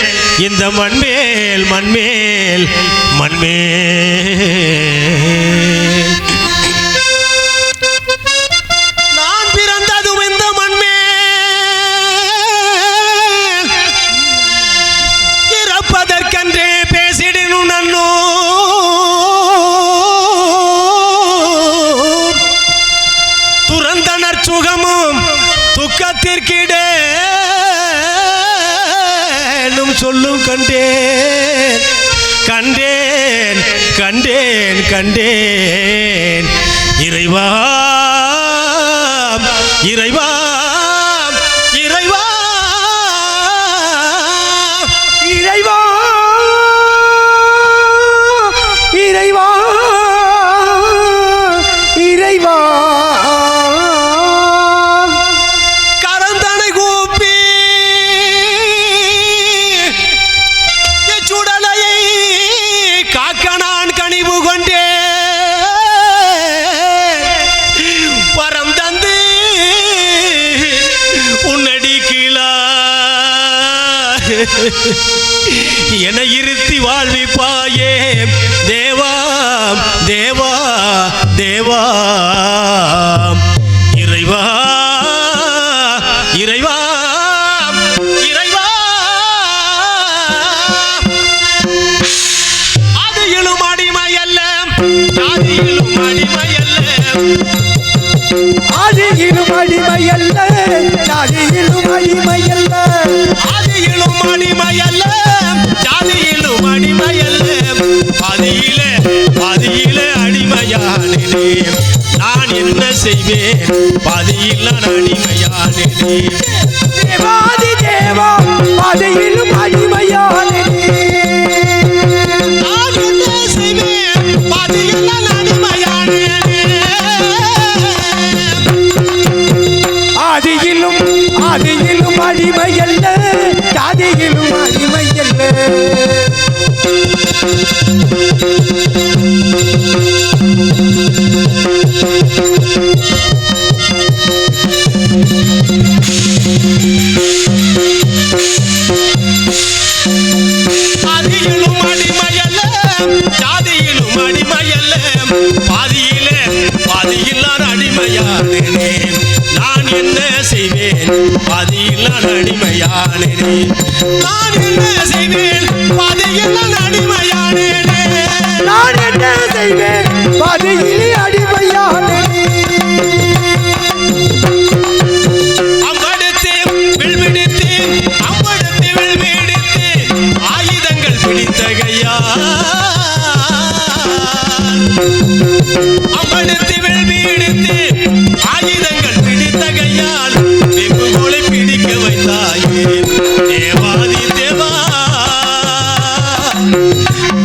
இந்த மண்மேல், மண்மேல், மண்மேல். நான் பிறந்ததும் இந்த மண்மேல், இறப்பதற்கென்றே பேசிடணும் நன்னோ, துறந்தனர் சுகமும் துக்கத்திற்கிடேனும் சொல்லும் கண்டேன், கண்டேன், கண்டேன் கண்டேன் இறைவா இறைவா இறைவா இறைவா இறைவா இறைவா கரந்தனை கூப்பி சுடலையை காக்க நான் கனிவு கொண்டே வரம் தந்து உன்னடி கீழா என இருத்தி வாழ்விப்பாயே தேவா தேவா தேவா இறைவா இறைவா இறைவா ஆதியிலும் அடிமையல்ல ஜாதியிலும் அடிமையல்ல ஆதியிலும் அடிமையல்ல ஜாதியிலும் அடிமையல்ல ஆதியிலும் அடிமையல்ல ஜாதியிலும் அடிமையல்ல பாதியிலே அடிமையானே நான் என்ன செய்வேன் பாதியில் நான் அடிமையானே தேவாதி தேவா பாதையிலும் அடிமையானே நான் என்ன செய்வேன் பாதியில் நான் அடிமையானே ஆதியிலும் அடிமையல்ல ஜாதியிலும் அடிமையல்ல ஆதியிலும் அடிமையல்ல ஜாதியிலும் அடிமையல்ல பாதியில் நான் அடிமையானே நான் என்ன செய்வேன் பாதியில் நான் அடிமையானே நான் என்ன செய்வேன் பாதியில் நான் அடிமையானே நான் என்ன செய்வேன் பாதையிலே அடிமையானே அம்படுத்து வில்விடித்து அம்படுத்து வில்விடித்து ஆயுதங்கள் பிடித்தகையா அம்படுத்து வில்விடித்து ஆயுதங்கள் பிடித்தகையால் வெகுகோலை பிடிக்க வைத்தாயே தேவாதி தேவா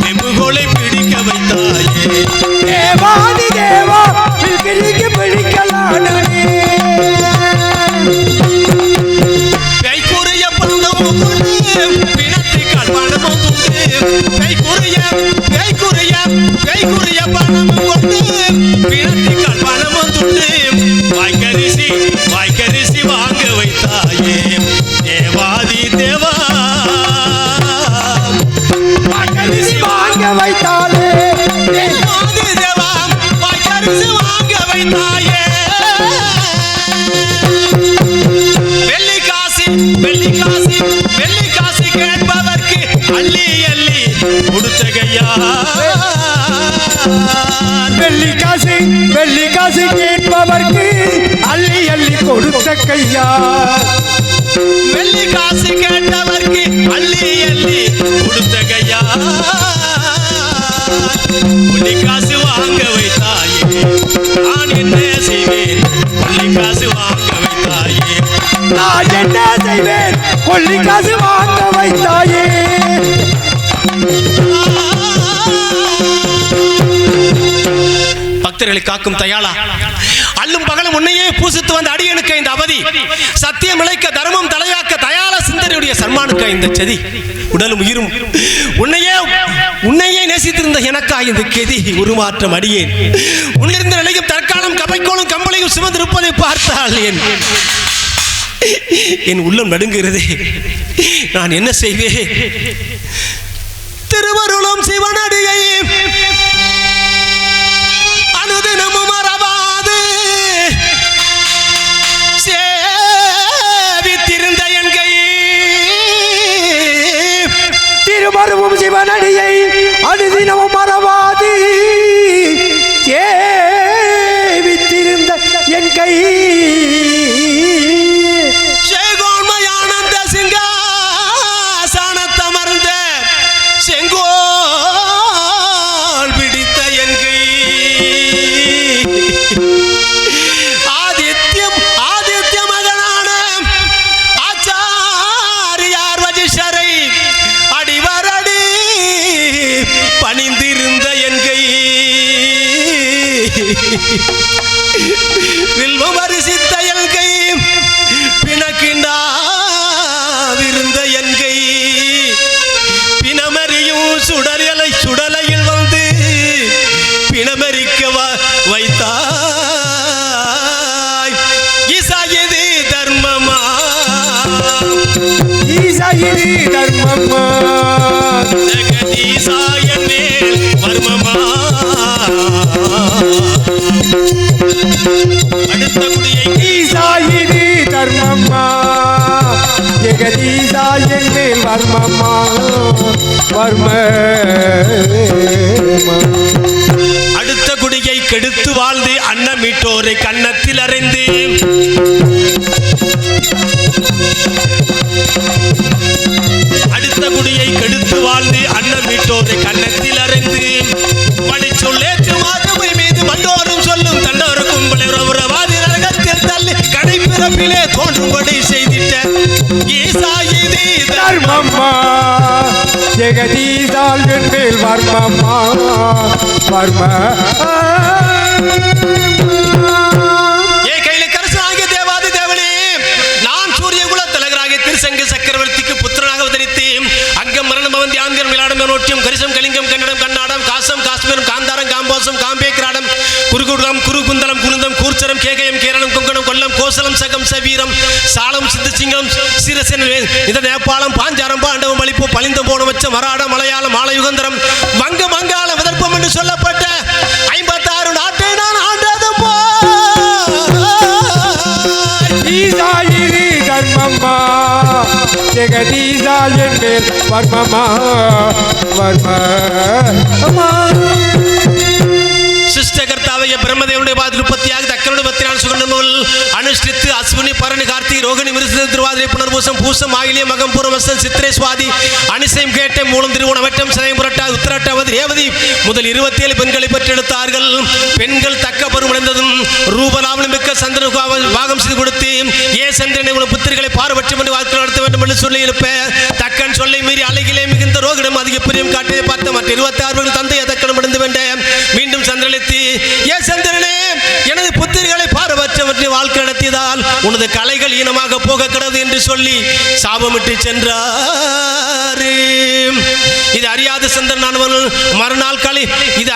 வெகுகோலை பிடிக்க வைத்தாயே தேவாதி தேவா பிடிக்க பிடிக்கலானே கைக்குறைய பந்தமும் துண்டு பிணத்திக்கால் பணமும் துண்டு கைக்குறைய பணமும் கொண்டு பிணத்திக்கால் பணமும் துண்டு வாய்க்கரிசி வாங்க வைத்தாயே தேவாதி தேவா வாய்க்கரிசி வாங்க வைத்தாலே தேவாதி தேவா வாய்க்கரிசி வாங்க வைத்தாயே வெள்ளி காசி கேட்பதற்கு அள்ளி அள்ளி கொடுத்தகையா வெள்ளி காசு கேட்பவர்க்கு அள்ளி அள்ளி கொடுத்த கையா வெள்ளி காசு கேட்டவர்க்கு அள்ளி அள்ளி கொடுத்தகையா வெள்ளி காசு வாங்க வைத்தாயே நான் என்ன செய்வேன் வெள்ளி காசு வாங்க வைத்தாயே நான் என்ன செய்வேன் கொள்ளி காசு வாங்க வைத்தாயே பக்தர்களை காக்கும் தயாளா அல்லும் பகலும் உன்னையே பூசித்து வந்த அடியனுக்கு இந்த அவதி சத்தியம் இழைக்க தர்மம் தலையாக்க தயாள சிந்தனையுடைய சன்மானுக்க இந்த செதி உடலும் உயிரும் உன்னையே நேசித்திருந்த எனக்கா இந்த கெதி உருமாற்றம் அடியேன் உன்னிருந்த நிலையும் தற்காலம் கபைக்கோளும் கம்பளையும் சுமந்திருப்பதை பார்த்தால் என் உள்ளம் நடுங்குகிறதே நான் என்ன செய்வேன் திருவருளும் சிவனடியை அனுதினமும் மறவாது சேவித்திருந்த என் கை திருமருவும் சிவனடியை அனுதினமும் மறவாது சேவித்திருந்த என் கை சேகோன்மையானந்த சிங்காசனத்தமர்ந்த செங்கோல் இது தர்மம்மா ஜெகதீசாயன் மேல் வர்மமா அடுத்த குடியை ஈசா இது தர்மம்மா ஜெகதீசா என் மேல் வர்மம்மா வர்ம அடுத்த குடியை கெடுத்து வாழ்ந்து அன்னமிட்டோரை கன்னத்தில் அறைந்து அடுத்த குடியை கெடுத்து வாழ்ந்து அன்னமிட்டோரை கன்னத்தில் அறைந்து மணி சொல்லேற்று மாதமை மீது மண்டோரும் சொல்லும் தண்டோருக்கும் உறவாதி நரகத்தில் தள்ளி கடைப்பிறப்பிலே தோன்றும்படி செய்திட்ட ஈசா இது தர்மம்மா ஜெகதீசால் என் மேல் வர்மம்மா வர்ம ஏ கையில கரசனாகிய தேவாதி தேவனே நான் சூரிய குல தலகராகிய திருசங்க சக்கரவர்த்திக்கு புத்திரனாக அவதரித்து அங்கம் மரணம் அவன் தியாந்திரம் விளாடம் நோட்டியம் கரிசம் கலிங்கம் கன்னடம் கண்ணாடம் காசம் காஷ்மீரம் காந்தாரம் காம்போசம் காம்பே கிராடம் குருகுடம் குருகுந்தலம் குருந்தம் கூர்ச்சரம் கேகயம் கேரளம் கொங்கணம் கொல்லம் கோசலம் சகம் சவீரம் சாலம் சித்து சிங்கம் சிரசன் இந்த நேபாளம் பாஞ்சாரம் பாண்டவம் அளிப்பு பளிந்தம் போன வச்ச மராடம் மலையாளம் மாலயுகந்தரம் வங்க மங்காள விதர்ப்பம் என்று சொல்லப்பட்ட 56 நாட்டை நான் ஆண்டது போ ஈசா இது தர்மம்மா ஜெகதீசால் என் மேல் வர்மம்மா வர்ம சிருஷ்டகர்த்தாவைய பிரம்மதேவனுடைய பாதிருப்பத்தியாக தக்கனுடைய 34 சுகண்டமுல் அனுஷ்டித்து அஸ்வினி பரணி கார்த்திகை ரோகிணி மிருசித திருவாதிரை புனர்பூசம் பூசம் ஆயிலிய மகம் பூர்வசல் சித்திரை சுவாதி அனிசயம் கேட்டை மூலம் திருவோணம் வட்டம் சதயம் புரட்டா உத்திரட்டாவது ரேவதி முதல் 27 பெண்களை பெற்றெடுத்தார்கள் பெண்கள் தக்க பருவடைந்ததும் ரூபலாவணம் மிக்க சந்திரன் வாகம் செய்து கொடுத்து ஏ சந்திரனை உள்ள புத்திரிகளை பார்வற்றம் என்று வாழ்க்கை நடத்த வேண்டும் என்று சொல்லி இருப்பேன் தக்கன் சொல்லை மீறி அழகிலே மிகுந்த ரோகிடம் அதிக பிரியம் காட்டியதை பார்த்த மற்ற 26 தந்தையை தக்கனம் அடைந்து வேண்டேன் மீண்டும் சந்திரளித்து ஏ சந்திரனே எனது புத்திரிகளை பார்வற்றவற்றை வாழ்க்கை நடத்தியதால் உனது கலைகள் ஈனமாக போக கிடது என்று சொல்லி சாபமிட்டு சென்றார். இது அறியாத சந்திரனானவர்கள் மறுநாள் காலை இது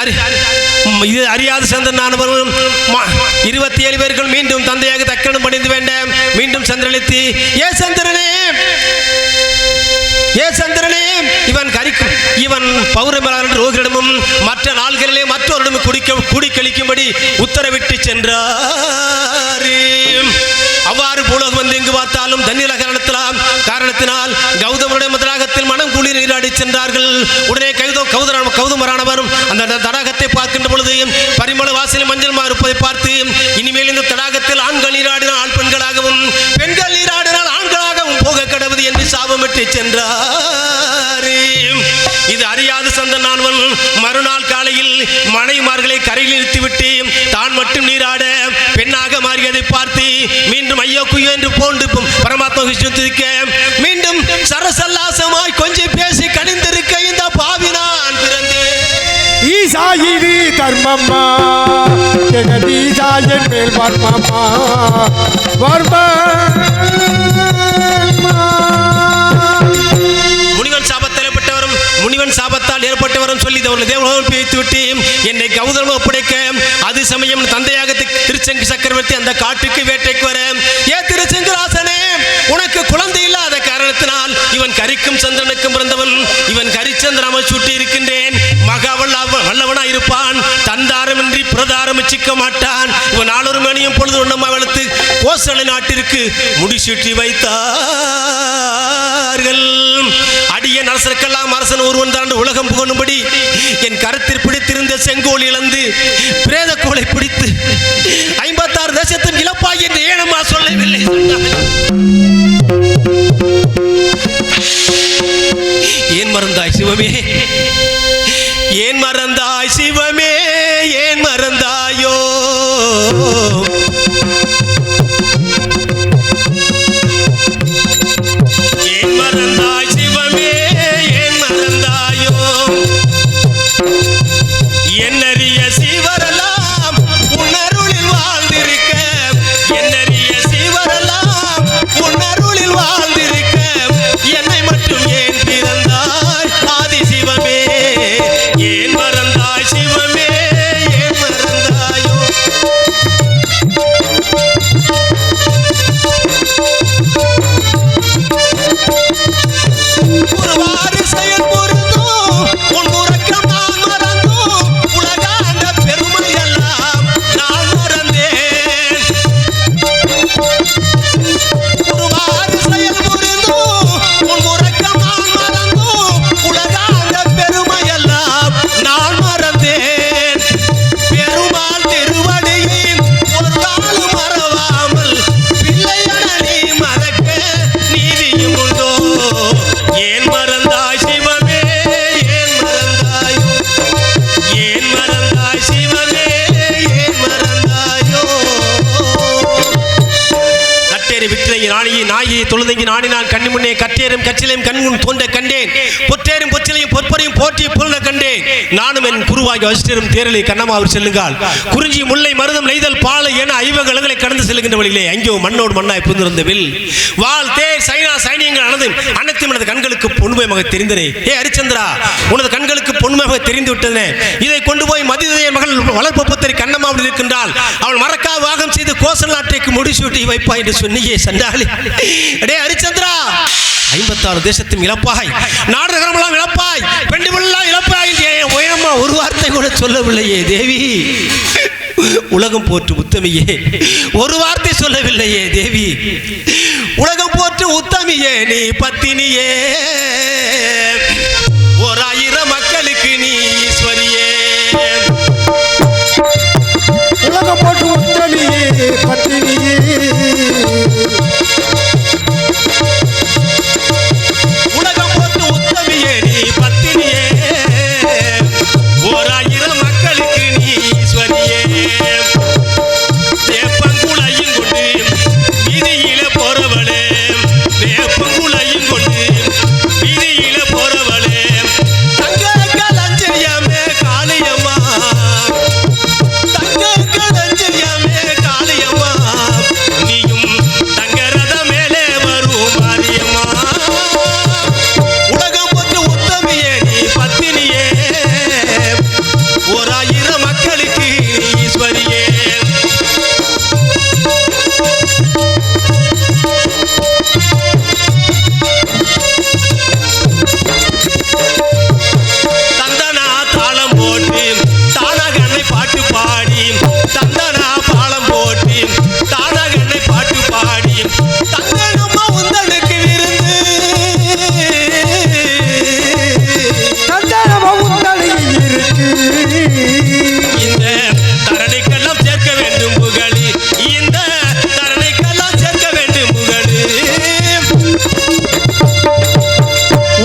அறியாத சந்திரனானவர்கள் 27 பேர்கள் மீண்டும் தந்தையாக தக்கனம் அடைந்து வேண்டாம் மீண்டும் சந்திரளித்து ஏ சந்திரனே இவன் பௌர்ணமி ரோகிடமும் மற்ற நாள்களிலே மற்றவரிடம் குடிக்கழிக்கும்படி உத்தரவிட்டு சென்றார். அவ்வாறு பூலோகம் வந்து எங்கு பார்த்தாலும் தண்ணீர காரணத்தினால் கௌதமருடைய மதராகத்தில் மனம் குளிர் நீராடி சென்றார்கள். உடனே கௌதமரானவரும் அந்த தடாகத்தை பார்க்கின்ற பொழுது பரிமள வாசனை மஞ்சள் இருப்பதை பார்த்து இனிமேல் இந்த தடாகத்தில் ஆண்கள் நீராடினால் ஆண் பெண்களாகவும் பெண்கள் நீராடினால் ஆண்களாகவும் போக கடவுது என்று சாபமிட்டு சென்றார். இது அறியாத சந்தனானவன் மறுநாள் காலையில் மனைமார்களை கரையில் நிறுத்திவிட்டு தான் மட்டும் நீராட பெண்ணாக மாறியதை பார்த்து மீண்டும் ஐயோ குய்யோ என்று போன்று பரமாத்மா விஷ்ணுத்திருக்க மீண்டும் சரசல்லாசமாய் கொஞ்சம் பேசி கணிந்திருக்க இந்த பாவி நான் பிறந்தேன். ஈசா இது தர்மம்மா ஜெகதீசா என் மேல் வர்மம்மா வர்ம முனிவன் சாபத்தால் ஏற்பட்டவரும் சொல்லி அவர்கள் தேவலோகம் பிரித்து விட்டு என்னை கௌதமம் ஒப்படைக்க அது சமயம் தந்தையாக திருச்செங்கு சக்கரவர்த்தி அந்த காட்டுக்கு வேட்டைக்கு வர ஏ திருச்செங்கராசனே உனக்கு குழந்தை இல்லாத காரணத்தினால் இவன் கரிக்கும் சந்திரனுக்கும் பிறந்தவன் இவன் கரிச்சந்திராம சூட்டி இருக்கின்றேன் மகா வல்லவனா இருப்பான் தந்தாரமின்றி பிரதாரம் சிக்க மாட்டான் இவன் 4 மணியும் பொழுது ஒண்ணமா வளர்த்து கோசலை நாட்டிற்கு முடிசூட்டி வைத்தார்கள். அடிய அரசருக்கெல்லாம் அரசன் ஒருவன் தான் உலகம் புகழும்படி என் கரத்தில் பிடித்திருந்த செங்கோல் இழந்து பிரேத கோலை பிடித்து 56 தேசத்தின் இழப்பாய் என்று ஏனமா சொல்லவில்லை. ஏன் மறந்தாய் சிவமே ஏன் மறந்தாய் சிவமே ஏன் மறந்தாயோ ஏன் மறந்தாய் சிவமே ஏன் மறந்தாயோ என்னறிய சிவரெல்லாம் உணருளில் வாழ்ந்த கச்சேரி விட்டினை நாயை தொழுதங்கி நாடி நான் கண்ணி முன்னே கற்றேரும் கச்சிலையும் கண்முன் தோன்ற கண்டேன் பொற்றேரும் பொச்சிலையும் பொற்பரையும் போற்றி புல்ல கண்டேன் நானும் என் குருவாகி வசிட்டரும் தேரலை கண்ணமாவர் செல்லுங்கள் குறிஞ்சி முல்லை மருதம் நெய்தல் பாலை என ஐவகங்களை கடந்து செல்கின்ற வழியிலே அங்கோ மண்ணோடு மண்ணாய் புந்திருந்த வில் வால் தேர் சைனா சைனியங்கள் அனைத்தும் எனது கண்களுக்கு பொன்மையாக தெரிந்தனே. ஏ ஹரிச்சந்திரா, உனது கண்களுக்கு பொன்மையாக தெரிந்து விட்டதனே. இதை கொண்டு போய் மதிய மகள் வளர்ப்பத்தரை கண்ணமாவில் இருக்கின்றால் அவள் மறக்கா வாகம் செய்து கோசல் நாட்டைக்கு முடிசூட்டி வைப்பா என்று சொன்னியே சண்டாளி. அடே ஹரிச்சந்திரா, 56 தேசத்தும் இழப்பாய், நாடு நகரமெல்லாம் இழப்பாய், பெண்டுமெல்லாம் இழப்பாய் என்று உயரமா ஒரு வார்த்தை கூட சொல்லவில்லையே தேவி. உலகம் போற்று உத்தமியே, ஒரு வார்த்தை சொல்லவில்லையே தேவி. உலகம் போற்று உத்தமியே, நீ பத்தினியே, 1000 மக்களுக்கு நீ ஈஸ்வரியே. உலகம் போற்று உத்தமியே, பத்தினியே, உலகம் போற்று உத்தமியே, நீ பத்தினியே, 1000 மக்களுக்கு நீ ஈஸ்வரியே. வேப்பங்குளையும் கொண்டு வீதியில போறவளே, வேப்பங்குளையும் கொண்டு வீதியில போறவளே, தங்க களஞ்சரியமே காளியம்மா, தங்க களஞ்சரியமே காளியம்மா, நீயும் தங்கரத மேலே வரும் மாரியம்மா. உலகம் போற்று உத்தமியே, நீ பத்தினியே, 1000 மக்களுக்கு ஈஸ்வரியே. தந்தனா தாளம் போட்டு தானகண்ணை பாட்டு பாடி, தந்தனா பாலம் போட்டு தானகண்ணை பாட்டு பாடி, தந்தனம்மா உந்தனுக்கு விருந்து, சந்தனம உந்தலையில் இருக்கு. இந்த தரணிக்கெல்லாம் சேர்க்க வேண்டும் புகழி, இந்த தரணிக்கெல்லாம் சேர்க்க வேண்டும் புகழி.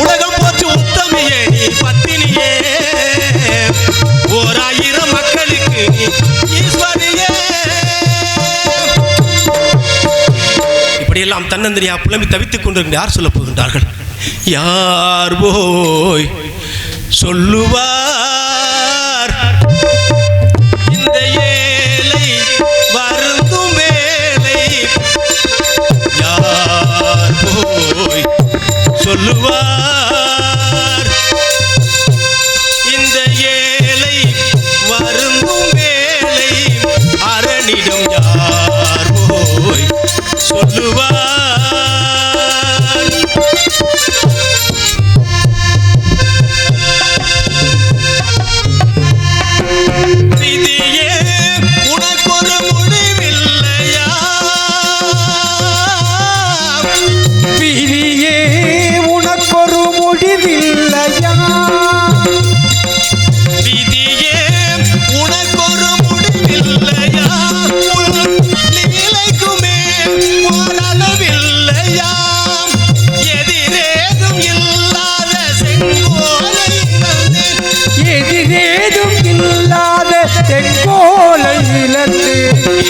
உலகம் போற்று உத்தமியே, நீ பத்தினியே, 1000 மக்களுக்கு நீ ஈஸ்வரியே. இப்படியெல்லாம் தன்னந்தனியா புலம்பி தவித்துக் கொண்டிருந்த யார் சொல்ல போகின்றார்கள்? யார் போய் சொல்லுவார் இந்த ஏழை வருந்தும் வேலை? யார் போய் சொல்லுவார் இந்த ஏழை வருந்தும் வேலை? அரணிடம் யார் போய் சொல்லுவார்? விதியே உனக்கொரு முடிவில்லையா? விதியே உனக்கொரு முடிவில்லையா? விதியே உனக்கொரு முடிவில்லையா? உன் லீலைக்குமே ஓரளவில்லையா? எதிரேதும் இல்லாத செங்கோலை இழந்து, எதிரேதும் இல்லாத தென்கோலை இழந்து,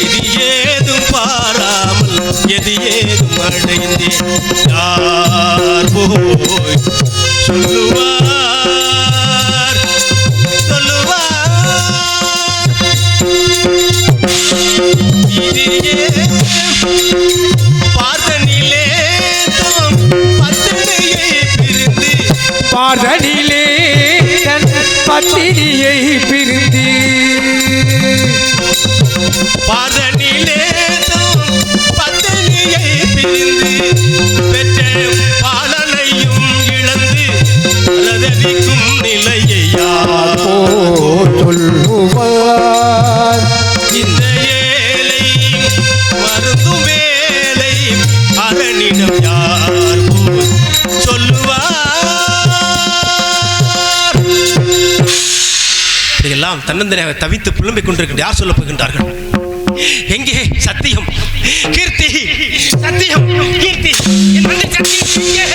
இது ஏதும் பாராமல் எது ஏதும் அடைந்தேன். யார் போய் சொல்லுவார் சொல்லுவார்? இதையே பார்த்தனிலே தாம் பத்தினியை பிரிந்து, பார்தனிலே தன் பத்தினியை பிரிந்து, பார்த்தனிலே தாம் பத்தினியை பிரிந்து, பெற்ற பாலனையும் இழந்து அலதலிக்கும் நிலையை யார் சொல்லுவார் இந்த ஏழை மருந்தும் வேலை? அரணிடம் யார் போய் சொல்லுவார்? இப்படியெல்லாம் தன்னந்தனியாக தவித்து புலம்பிக் கொண்டிருக்கின்ற யார் சொல்லப் போகின்றார்கள்? எங்கே சத்தியம் கீர்த்தி? சத்தியம் கீர்த்தி, என் மகன் சத்தியம் எங்கே?